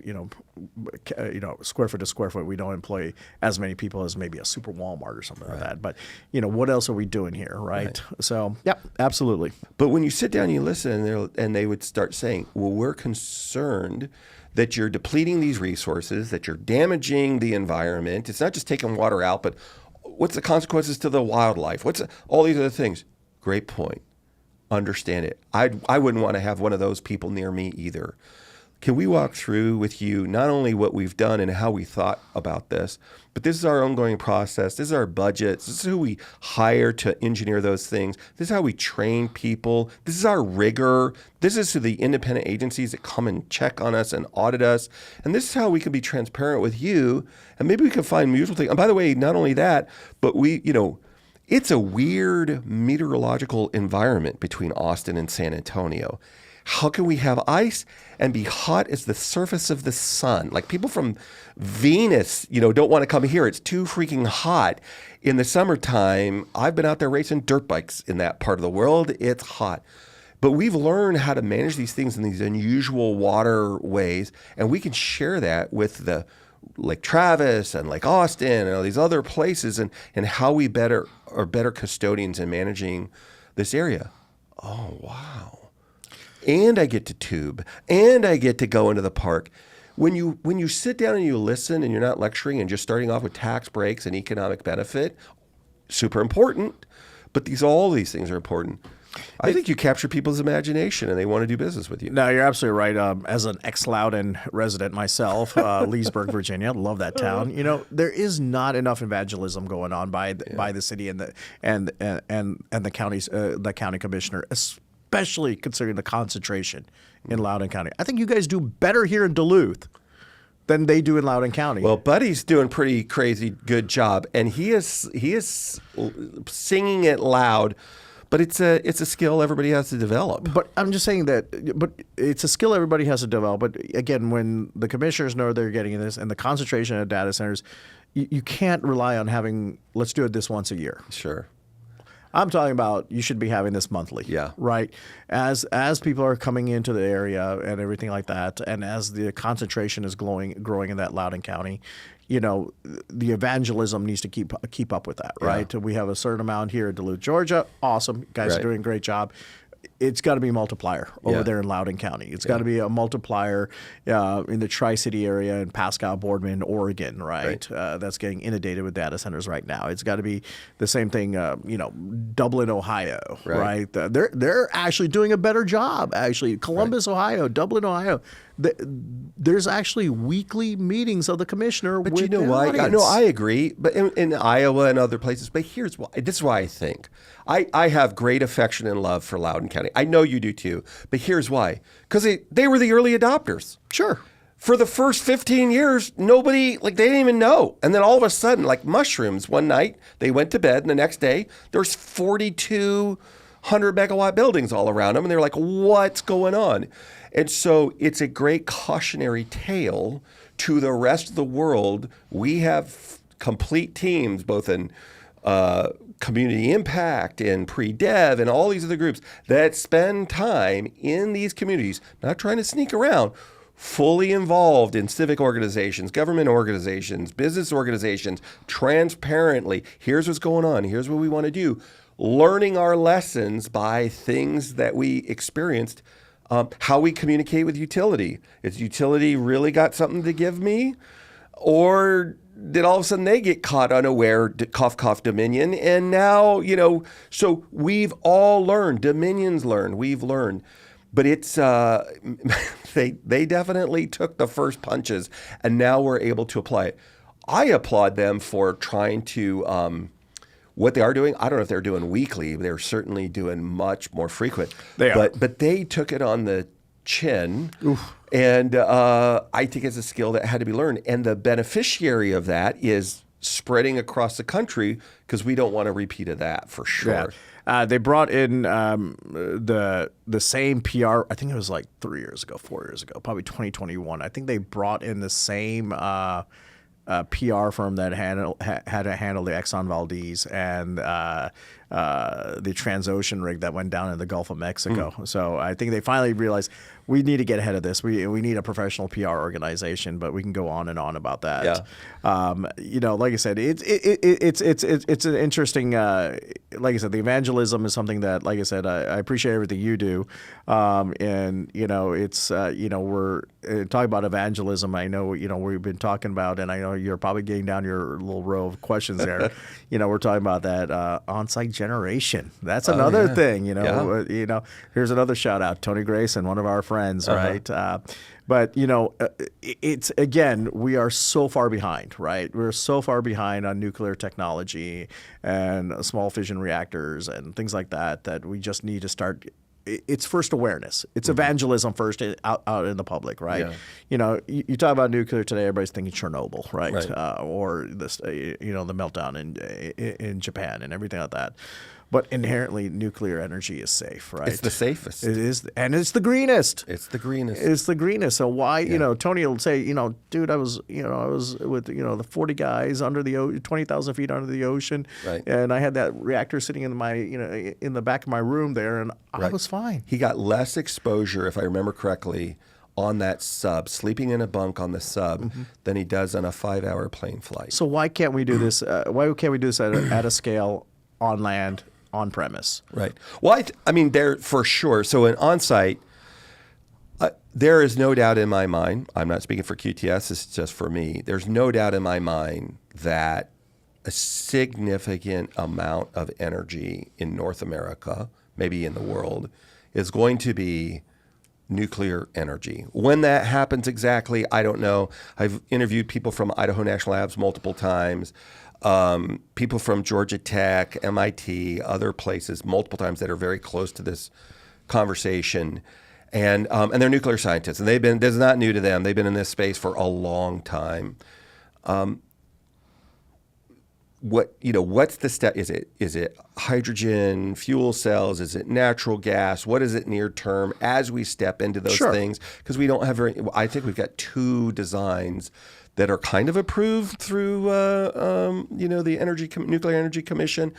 square foot to square foot, we don't employ as many people as maybe a super Walmart or something like that. But what else are we doing here, right? So yeah, absolutely. But when you sit down and you listen, and they would start saying, well, we're concerned that you're depleting these resources, that you're damaging the environment. It's not just taking water out, but what's the consequences to the wildlife? What's all these other things? Great point. Understand it. I wouldn't want to have one of those people near me either. Can we walk through with you not only what we've done and how we thought about this, but this is our ongoing process. This is our budgets. This is who we hire to engineer those things. This is how we train people. This is our rigor. This is to the independent agencies that come and check on us and audit us. And this is how we can be transparent with you. And maybe we can find mutual things. And by the way, not only that, but it's a weird meteorological environment between Austin and San Antonio. How can we have ice and be hot as the surface of the sun? Like, people from Venus, don't want to come here. It's too freaking hot. In the summertime, I've been out there racing dirt bikes in that part of the world. It's hot. But we've learned how to manage these things in these unusual waterways, and we can share that with Lake Travis and Lake Austin and all these other places, and how we are better custodians in managing this area. Oh, wow. And I get to tube, and I get to go into the park. When you sit down and you listen, and you're not lecturing and just starting off with tax breaks and economic benefit, super important, but all these things are important. I think you capture people's imagination and they want to do business with you. No, you're absolutely right. As an ex-Loudoun resident myself, Leesburg, Virginia, love that town. There is not enough evangelism going on by the city and the counties, the county commissioner, especially considering the concentration in Loudoun County. I think you guys do better here in Duluth than they do in Loudoun County. Well, Buddy's doing pretty crazy good job, and he is singing it loud. But it's a skill everybody has to develop. But I'm just saying but it's a skill everybody has to develop. But again, when the commissioners know they're getting this and the concentration of data centers, you can't rely on having, let's do it this once a year. Sure. I'm talking about you should be having this monthly. Yeah. Right? As people are coming into the area and everything like that, and as the concentration is growing in that Loudoun County, the evangelism needs to keep up with that, right? We have a certain amount here in Duluth, Georgia. Awesome. You guys are doing a great job. It's got to be a multiplier over there in Loudoun County. It's got to be a multiplier in the Tri-City area in Pasco, Boardman, Oregon, right? That's getting inundated with data centers right now. It's got to be the same thing, Dublin, Ohio, right? They're actually doing a better job, actually. Columbus, Ohio, Dublin, Ohio. There's actually weekly meetings of the commissioner but with you know their why? audience. No, I agree. But in Iowa and other places. But here's why. This is why I think. I have great affection and love for Loudoun County. I know you do too. But here's why. Because they were the early adopters. Sure. For the first 15 years, nobody, they didn't even know. And then all of a sudden, like mushrooms, one night, they went to bed and the next day, there's 4,200 megawatt buildings all around them. And they're like, what's going on? And so it's a great cautionary tale to the rest of the world. We have complete teams, both in community impact and pre-dev and all these other groups that spend time in these communities, not trying to sneak around, fully involved in civic organizations, government organizations, business organizations, transparently. Here's what's going on. Here's what we want to do. Learning our lessons by things that we experienced. How we communicate with utility. Is utility really got something to give me? Or did all of a sudden they get caught unaware, cough, cough, Dominion? And now, so we've all learned. Dominion's learned. We've learned. But it's, they definitely took the first punches, and now we're able to apply it. I applaud them for trying to, what they are doing, I don't know if they're doing weekly. They're certainly doing much more frequent. They are. But they took it on the chin. Oof. And I think it's a skill that had to be learned. And the beneficiary of that is spreading across the country, because we don't want a repeat of that for sure. Yeah. They brought in the same PR, I think it was like 4 years ago, probably 2021. I think they brought in the same PR firm that had to handle the Exxon Valdez and the Transocean rig that went down in the Gulf of Mexico. So I think they finally realized we need to get ahead of this. We need a professional PR organization, but we can go on and on about that. Yeah. Like I said, it's an interesting. Like I said, the evangelism is something that, like I said, I appreciate everything you do, and it's we're talking about evangelism. I know we've been talking about, and I know you're probably getting down your little row of questions there. We're talking about that on-site generation. That's another thing. Here's another shout out, Tony Grayson, one of our friends, right? But it's, again, we are so far behind, right? We're so far behind on nuclear technology and small fission reactors and things like that we just need to start. It's first awareness. It's evangelism first out in the public, right? Yeah. You talk about nuclear today, everybody's thinking Chernobyl, right? Or this, the meltdown in Japan and everything like that. But inherently, nuclear energy is safe, right? It's the safest. It is, and it's the greenest. It's the greenest. It's the greenest. So why, Tony will say, dude, I was with, the 40 guys under the 20,000 feet under the ocean, right. And I had that reactor sitting in my, in the back of my room there, and I was fine. He got less exposure, if I remember correctly, on that sub, sleeping in a bunk on the sub, than he does on a 5-hour plane flight. So why can't we do this? Why can't we do this at a scale on land? On premise. Right. Well, I mean, there for sure. So in on-site, there is no doubt in my mind, I'm not speaking for QTS, this is just for me, there's no doubt in my mind that a significant amount of energy in North America, maybe in the world, is going to be nuclear energy. When that happens exactly, I don't know. I've interviewed people from Idaho National Labs multiple times, people from Georgia Tech, MIT, other places multiple times that are very close to this conversation. And they're nuclear scientists, and this is not new to them. They've been in this space for a long time. What's the step? Is it hydrogen fuel cells? Is it natural gas? What is it near term as we step into those things? Because we don't have I think we've got 2 designs that are kind of approved through the Nuclear Energy Commission.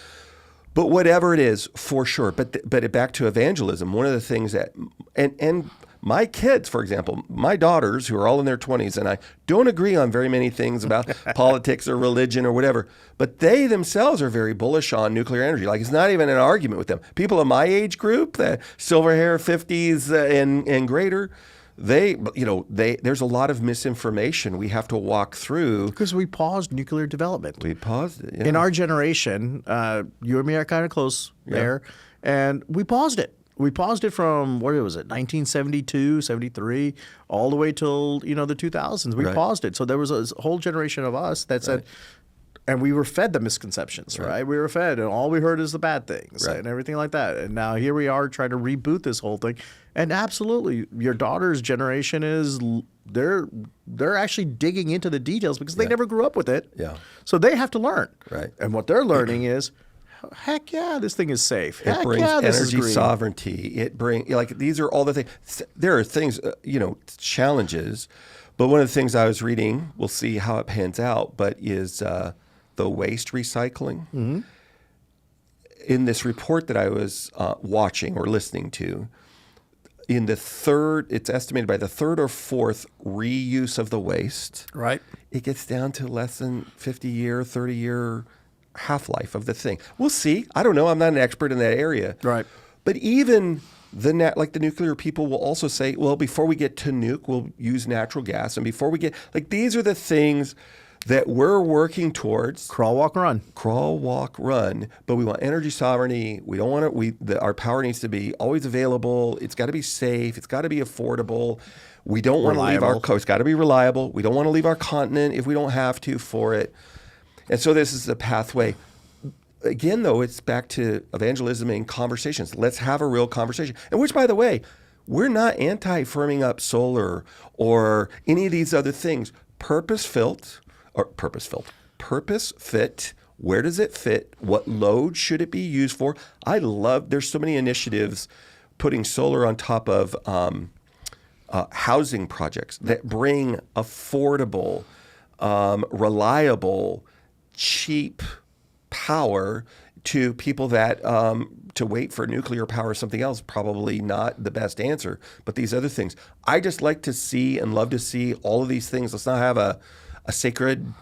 But whatever it is, for sure. But back to evangelism, one of the things that and my kids, for example, my daughters, who are all in their 20s, and I don't agree on very many things about politics or religion or whatever, but they themselves are very bullish on nuclear energy. Like, it's not even an argument with them. People in my age group, the silver hair, 50s and greater, there's a lot of misinformation we have to walk through. Because we paused nuclear development. We paused it. Yeah. In our generation, you and me are kind of close there, and we paused it. We paused it from, what was it, 1972, 73, all the way till, the 2000s. We paused it. So there was a whole generation of us that said, and we were fed the misconceptions, right? We were fed, and all we heard is the bad things and everything like that. And now here we are trying to reboot this whole thing. And absolutely, your daughter's generation is, they're actually digging into the details because they never grew up with it. Yeah. So they have to learn. Right. And what they're learning is, heck yeah, this thing is safe. It brings energy sovereignty. It brings, these are all the things. There are things, challenges. But one of the things I was reading, we'll see how it pans out, but is the waste recycling. Mm-hmm. In this report that I was watching or listening to, it's estimated by the 3rd or 4th reuse of the waste. Right. It gets down to less than 50-year, 30-year half-life of the thing. We'll see. I don't know. I'm not an expert in that area. Right. But even the nuclear people will also say, well, before we get to nuke, we'll use natural gas. And before we get, these are the things that we're working towards. Crawl, walk, run. Crawl, walk, run. But we want energy sovereignty. We don't want our power needs to be always available. It's got to be safe. It's got to be affordable. We don't want to leave our coast. It's got to be reliable. We don't want to leave our continent if we don't have to for it. And so this is the pathway. Again, though, it's back to evangelism and conversations. Let's have a real conversation. And which, by the way, we're not anti-firming up solar or any of these other things. Purpose fit. Where does it fit? What load should it be used for? There's so many initiatives putting solar on top of housing projects that bring affordable, reliable, cheap power to people that to wait for nuclear power or something else, probably not the best answer. But these other things, I just like to see and love to see all of these things. Let's not have a sacred,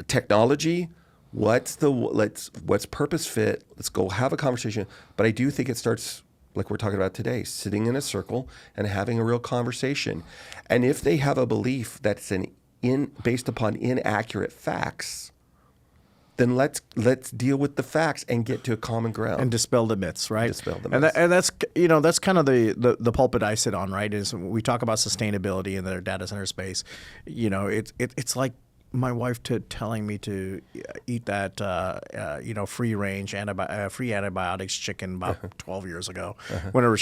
technology. What's purpose fit? Let's go have a conversation. But I do think it starts like we're talking about today, sitting in a circle and having a real conversation. And if they have a belief that's based upon inaccurate facts, then let's deal with the facts and get to a common ground and dispel the myths, right? Dispel the myths. And that's that's kind of the pulpit I sit on, right? Is we talk about sustainability in the data center space. It's like my wife telling me to eat that free range free antibiotics chicken about 12 years ago. Whenever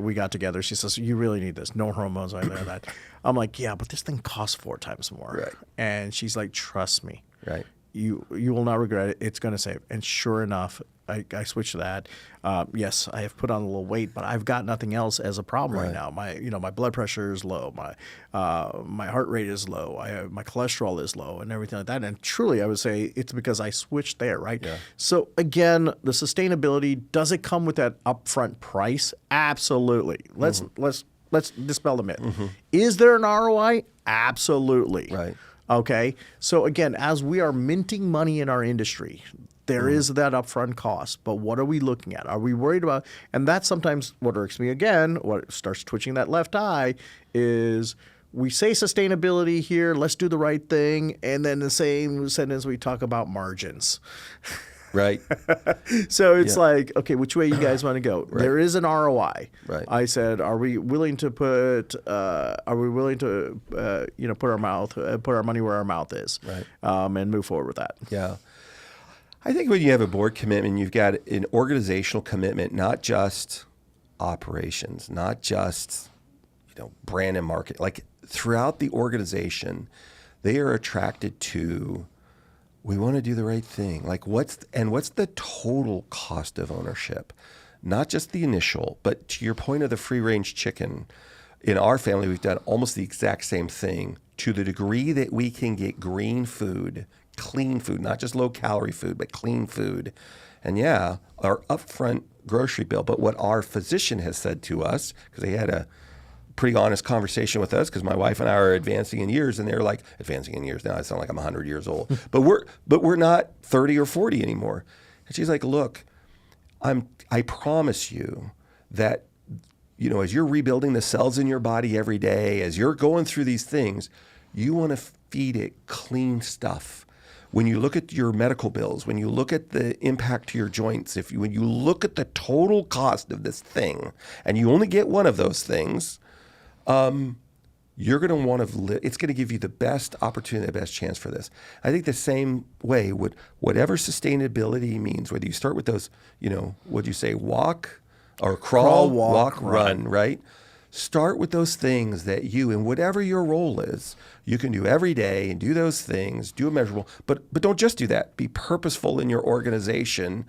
we got together, she says, "You really need this. No hormones or anything like that." I'm like, "Yeah, but this thing costs 4 times more." Right. And she's like, "Trust me. Right. You will not regret it. It's going to save." And sure enough, I switched to that. Yes, I have put on a little weight, but I've got nothing else as a problem right now. My blood pressure is low. My heart rate is low. My cholesterol is low, and everything like that. And truly, I would say it's because I switched there, right? Yeah. So again, the sustainability, does it come with that upfront price? Absolutely. Let's dispel the myth. Mm-hmm. Is there an ROI? Absolutely. Right. Okay, so again, as we are minting money in our industry, there is that upfront cost. But what are we looking at? Are we worried about? And that's sometimes what irks me again, what starts twitching that left eye is we say sustainability here, let's do the right thing. And then the same sentence we talk about margins. Right. So it's like, okay, which way you guys want to go? Right. There is an ROI. Right. I said, are we willing to put put our money where our mouth is, Right. And move forward with that. Yeah. I think when you have a board commitment, you've got an organizational commitment, not just operations, not just brand and market. Like throughout the organization, they are attracted to, we want to do the right thing. Like what's the total cost of ownership? Not just the initial, but to your point of the free range chicken, in our family, we've done almost the exact same thing to the degree that we can get green food, clean food, not just low calorie food, but clean food. And yeah, our upfront grocery bill. But what our physician has said to us, because they had a pretty honest conversation with us, because my wife and I are advancing in years, and they're like, advancing in years now, I sound like I'm 100 years old, but we're not 30 or 40 anymore. And she's like, look, I promise you that, as you're rebuilding the cells in your body every day, as you're going through these things, you want to feed it clean stuff. When you look at your medical bills, when you look at the impact to your joints, when you look at the total cost of this thing, and you only get one of those things, you're going to want to it's going to give you the best opportunity, the best chance for this. I think the same way, whatever sustainability means, whether you start with those, what'd you say, walk or crawl, walk, run, right? Start with those things that you, in whatever your role is, you can do every day and do those things, do a measurable, but don't just do that. Be purposeful in your organization,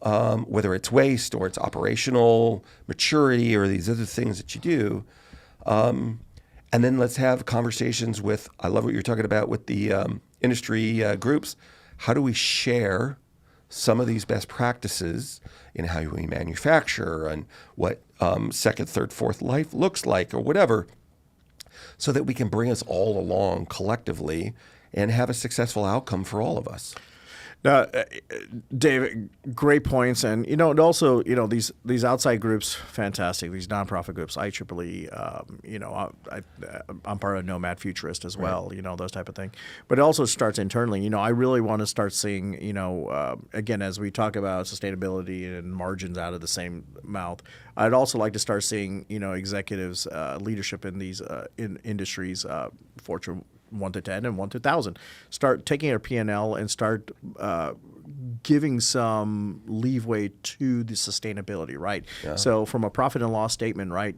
whether it's waste or it's operational maturity or these other things that you do. And then let's have conversations with, I love what you're talking about with the industry groups. How do we share some of these best practices in how we manufacture and what second, third, fourth life looks like or whatever, so that we can bring us all along collectively and have a successful outcome for all of us. Now, Dave, great points, and and also these outside groups, fantastic. These nonprofit groups, IEEE, I'm part of Nomad Futurist as well. Right. Those type of thing. But it also starts internally. I really want to start seeing, again, as we talk about sustainability and margins out of the same mouth, I'd also like to start seeing executives, leadership in these in industries, Fortune 1 to 10 and 1 to 1,000. Start taking our P&L and start giving some leeway to the sustainability, right? Yeah. So from a profit and loss statement, right,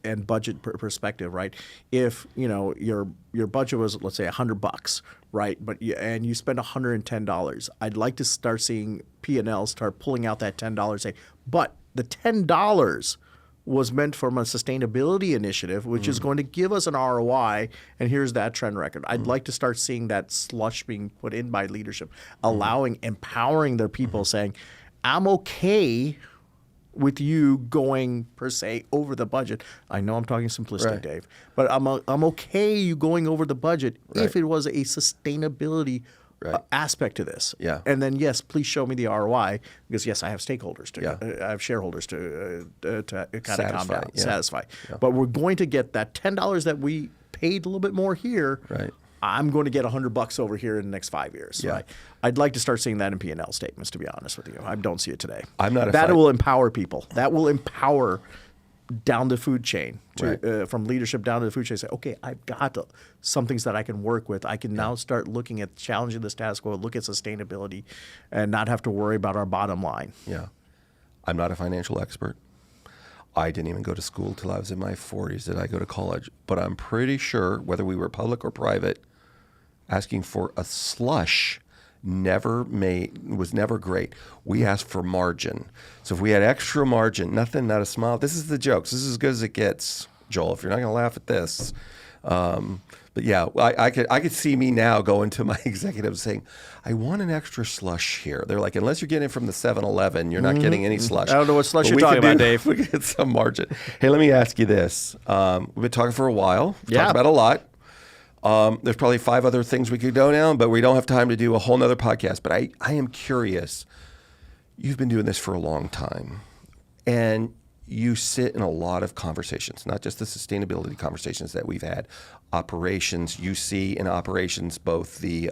and budget perspective, right, if your budget was, let's say, $100, right, but you spend $110, I'd like to start seeing P&L start pulling out that $10, say, but the $10 was meant from a sustainability initiative, which is going to give us an ROI, and here's that trend record. I'd like to start seeing that slush being put in by leadership, empowering their people, saying, I'm okay with you going, per se, over the budget. I know I'm talking simplistic, right, Dave, but I'm okay you going over the budget, right, if it was a sustainability right, aspect to this. Yeah. And then, yes, please show me the ROI, because, yes, I have stakeholders I have shareholders to kind of calm down, satisfy. Yeah. But we're going to get that $10 that we paid a little bit more here. Right. I'm going to get $100 over here in the next 5 years. Yeah. Right? I'd like to start seeing that in P&L statements, to be honest with you. I don't see it today. I'm not that will empower people. That will empower down the food chain, right, from leadership down to the food chain. Say, okay, I've got some things that I can work with. I can now start looking at challenging the status quo, look at sustainability, and not have to worry about our bottom line. Yeah. I'm not a financial expert. I didn't even go to school till I was in my 40s. Did I go to college? But I'm pretty sure, whether we were public or private, asking for a slush was never great. We asked for margin. So if we had extra margin, nothing, not a smile. This is the jokes. This is as good as it gets, Joel, if you're not going to laugh at this. But yeah, I could see me now going to my executives saying, I want an extra slush here. They're like, unless you're getting it from the 7-Eleven, you're not getting any slush. I don't know what slush you're talking about, Dave. We could get some margin. Hey, let me ask you this. We've been talking for a while. We've talked about a lot. There's probably 5 other things we could go down, but we don't have time to do a whole nother podcast. But I am curious. You've been doing this for a long time, and you sit in a lot of conversations, not just the sustainability conversations that we've had, operations. You see in operations both the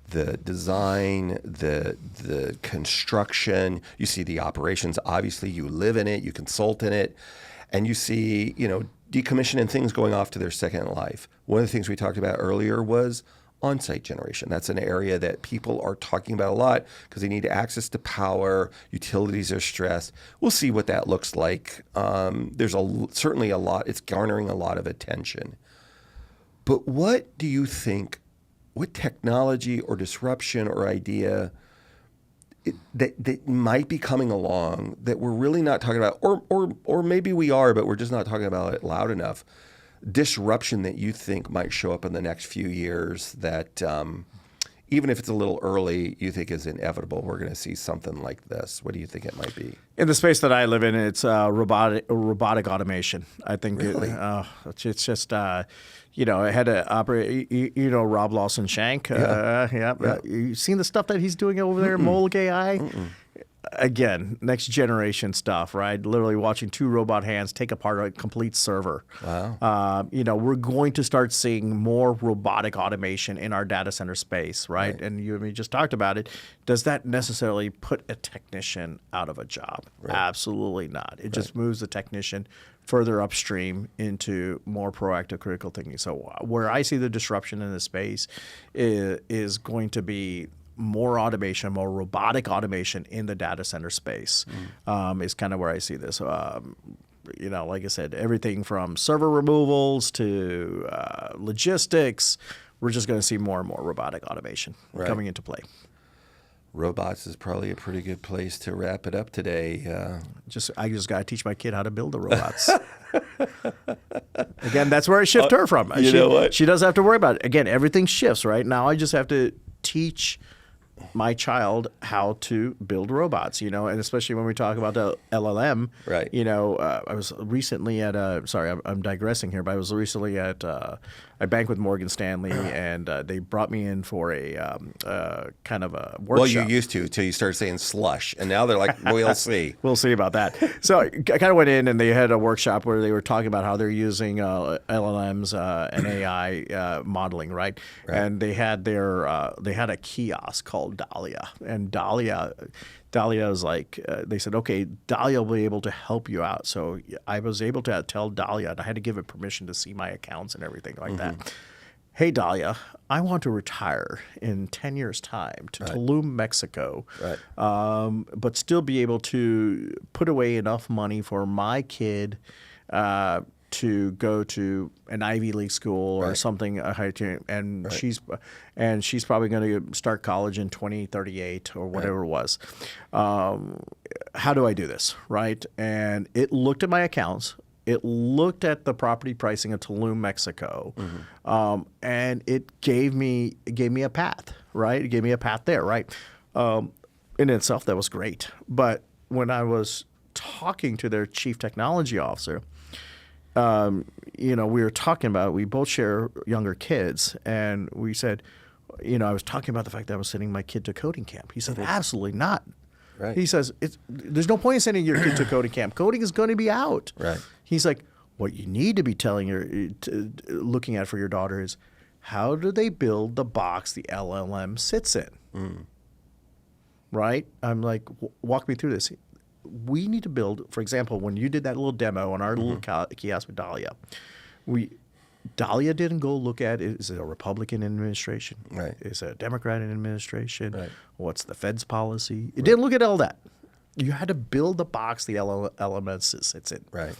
the design, the construction. You see the operations. Obviously, you live in it, you consult in it, and you see, decommissioning things going off to their second life. One of the things we talked about earlier was on-site generation. That's an area that people are talking about a lot because they need access to power. Utilities are stressed. We'll see what that looks like. There's certainly a lot. It's garnering a lot of attention. But what do you think? What technology or disruption or idea that might be coming along that we're really not talking about, or maybe we are, but we're just not talking about it loud enough? Disruption that you think might show up in the next few years that even if it's a little early, you think is inevitable. We're going to see something like this. What do you think it might be? In the space that I live in, it's robotic automation. I think Really? It's just I had to operate. Rob Lawson Shank. Yeah. You seen the stuff that he's doing over there, Molg AI? Again, next generation stuff, right? Literally watching two robot hands take apart a complete server. Wow. We're going to start seeing more robotic automation in our data center space, right? And you and me just talked about it. Does that necessarily put a technician out of a job? Right. Absolutely not. It just moves the technician further upstream into more proactive critical thinking. So where I see the disruption in this space is going to be more automation, more robotic automation in the data center space is kind of where I see this. Like I said, everything from server removals to logistics, we're just going to see more and more robotic automation coming into play. Robots is probably a pretty good place to wrap it up today. I just got to teach my kid how to build the robots. Again, that's where I shift her from. You know what? She doesn't have to worry about it. Again, everything shifts, right? Now I just have to teach my child how to build robots, and especially when we talk about the LLM, right? I was recently at I'm digressing here, but I was recently at I bank with Morgan Stanley, and they brought me in for a kind of a workshop. Well, you used to until you started saying slush, and now they're like, we'll see. We'll see about that. So I kind of went in, and they had a workshop where they were talking about how they're using LLMs and AI modeling, right? And they had a kiosk called Dahlia, and Dahlia is like, they said, okay, Dahlia will be able to help you out. So I was able to tell Dahlia, and I had to give it permission to see my accounts and everything like that. Hey, Dahlia, I want to retire in 10 years' time to Tulum, Mexico, but still be able to put away enough money for my kid to go to an Ivy League school or something, and she's probably going to start college in 2038 or whatever it was. How do I do this, right? And it looked at my accounts. It looked at the property pricing of Tulum, Mexico, and it gave me a path, right? It gave me a path there, right? In itself, that was great. But when I was talking to their chief technology officer, we were talking about, we both share younger kids, and we said, I was talking about the fact that I was sending my kid to coding camp. He said, absolutely not. Right. He says, there's no point in sending your kid to coding camp. Coding is going to be out. Right. He's like, what you need to be looking at for your daughter is, how do they build the box the LLM sits in? Right? I'm like, walk me through this. We need to build, for example, when you did that little demo on our little kiosk with Dahlia, Dahlia didn't go look at, is it a Republican administration? Right. Is it a Democrat administration? Right. What's the Fed's policy? It didn't look at all that. You had to build the box the LMS sits in. Right.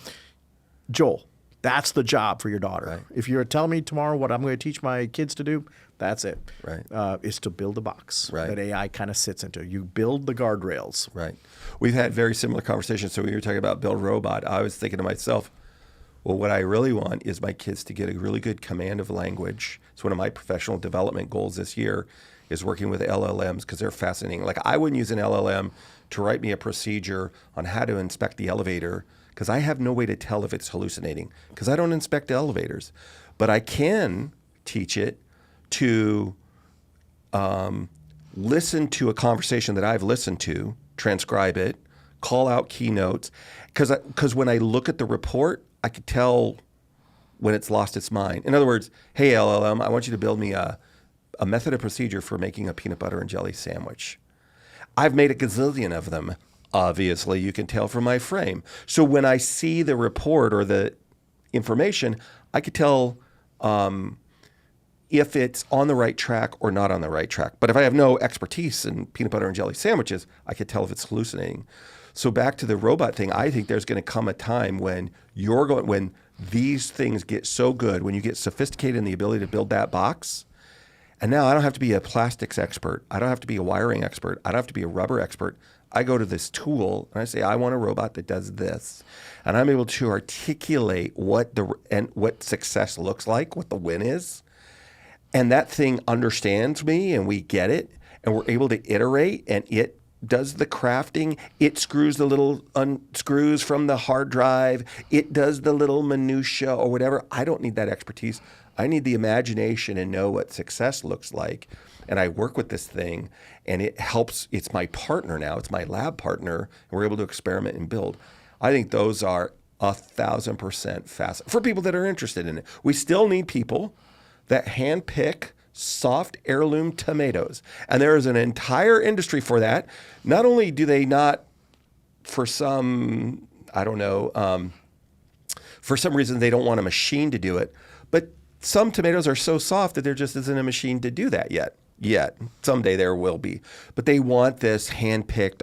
Joel, that's the job for your daughter. Right. If you're telling me tomorrow what I'm going to teach my kids to do, that's it. Right. Is to build a box Right. that AI kind of sits into. You build the guardrails. Right. We've had very similar conversations. So when you were talking about build robot, I was thinking to myself, well, what I really want is my kids to get a really good command of language. It's one of my professional development goals this year is working with LLMs because they're fascinating. Like I wouldn't use an LLM to write me a procedure on how to inspect the elevator because I have no way to tell if it's hallucinating because I don't inspect elevators. But I can teach it to listen to a conversation that I've listened to, transcribe it, call out keynotes. Because when I look at the report, I could tell when it's lost its mind. In other words, hey, LLM, I want you to build me a a method of procedure for making a peanut butter and jelly sandwich. I've made a gazillion of them. Obviously, you can tell from my frame. So when I see the report or the information, I could tell if it's on the right track or not on the right track. But if I have no expertise in peanut butter and jelly sandwiches, I could tell if it's hallucinating. So back to the robot thing, I think there's going to come a time when when these things get so good, when you get sophisticated in the ability to build that box, and now I don't have to be a plastics expert. I don't have to be a wiring expert. I don't have to be a rubber expert. I go to this tool and I say, I want a robot that does this. And I'm able to articulate what success looks like, what the win is. And that thing understands me and we get it. And we're able to iterate and it does the crafting. It screws the little unscrews from the hard drive. It does the little minutia or whatever. I don't need that expertise. I need the imagination and know what success looks like. And I work with this thing and it helps. It's my partner now. It's my lab partner. And we're able to experiment and build. I think those are 1,000% fast for people that are interested in it. We still need people that handpick soft heirloom tomatoes. And there is an entire industry for that. Not only do they not, for some, for some reason they don't want a machine to do it, but some tomatoes are so soft that there just isn't a machine to do that yet. Someday there will be. But they want this hand-picked,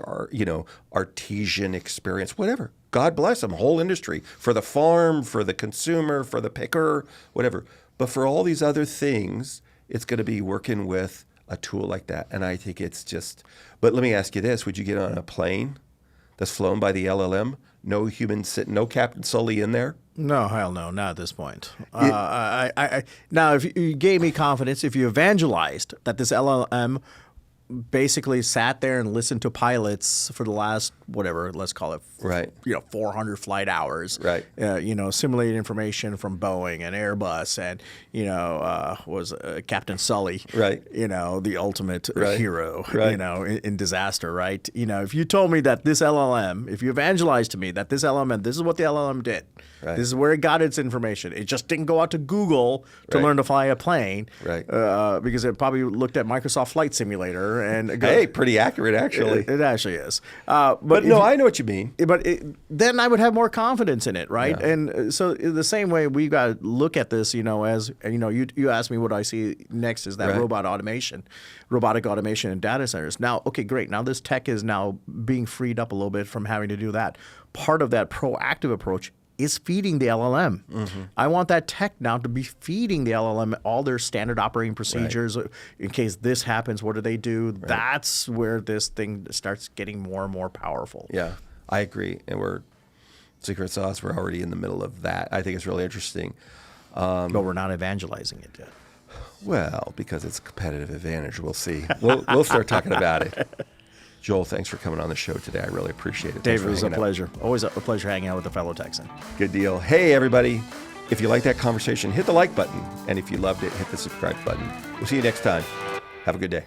artesian experience, whatever. God bless them, whole industry. For the farm, for the consumer, for the picker, whatever. But for all these other things, it's going to be working with a tool like that. And I think it's just, but let me ask you this. Would you get on a plane that's flown by the LLM? No human sitting, no Captain Sully in there? No, hell no, not at this point. Now, if you gave me confidence, if you evangelized that this LLM basically sat there and listened to pilots for the last, whatever, let's call it, 400 flight hours, simulated information from Boeing and Airbus and, Captain Sully, the ultimate hero, in disaster, right? If you told me that this LLM, if you evangelized to me that this LLM, this is what the LLM did, this is where it got its information. It just didn't go out to Google to learn to fly a plane, because it probably looked at Microsoft Flight Simulator and hey, pretty accurate actually. It actually is. But no, I know what you mean. But then I would have more confidence in it, right? Yeah. And so in the same way, we got to look at this, as you asked me what I see next is that robotic automation in data centers. Now, okay, great. Now this tech is now being freed up a little bit from having to do that. Part of that proactive approach is feeding the LLM. Mm-hmm. I want that tech now to be feeding the LLM all their standard operating procedures. In case this happens, what do they do? That's where this thing starts getting more and more powerful. Yeah, I agree. And we're secret sauce. We're already in the middle of that. I think it's really interesting. But we're not evangelizing it yet. Well, because it's a competitive advantage. We'll see. We'll start talking about it. Joel, thanks for coming on the show today. I really appreciate it. Dave, it was a pleasure. Always a pleasure hanging out with a fellow Texan. Good deal. Hey, everybody. If you like that conversation, hit the like button. And if you loved it, hit the subscribe button. We'll see you next time. Have a good day.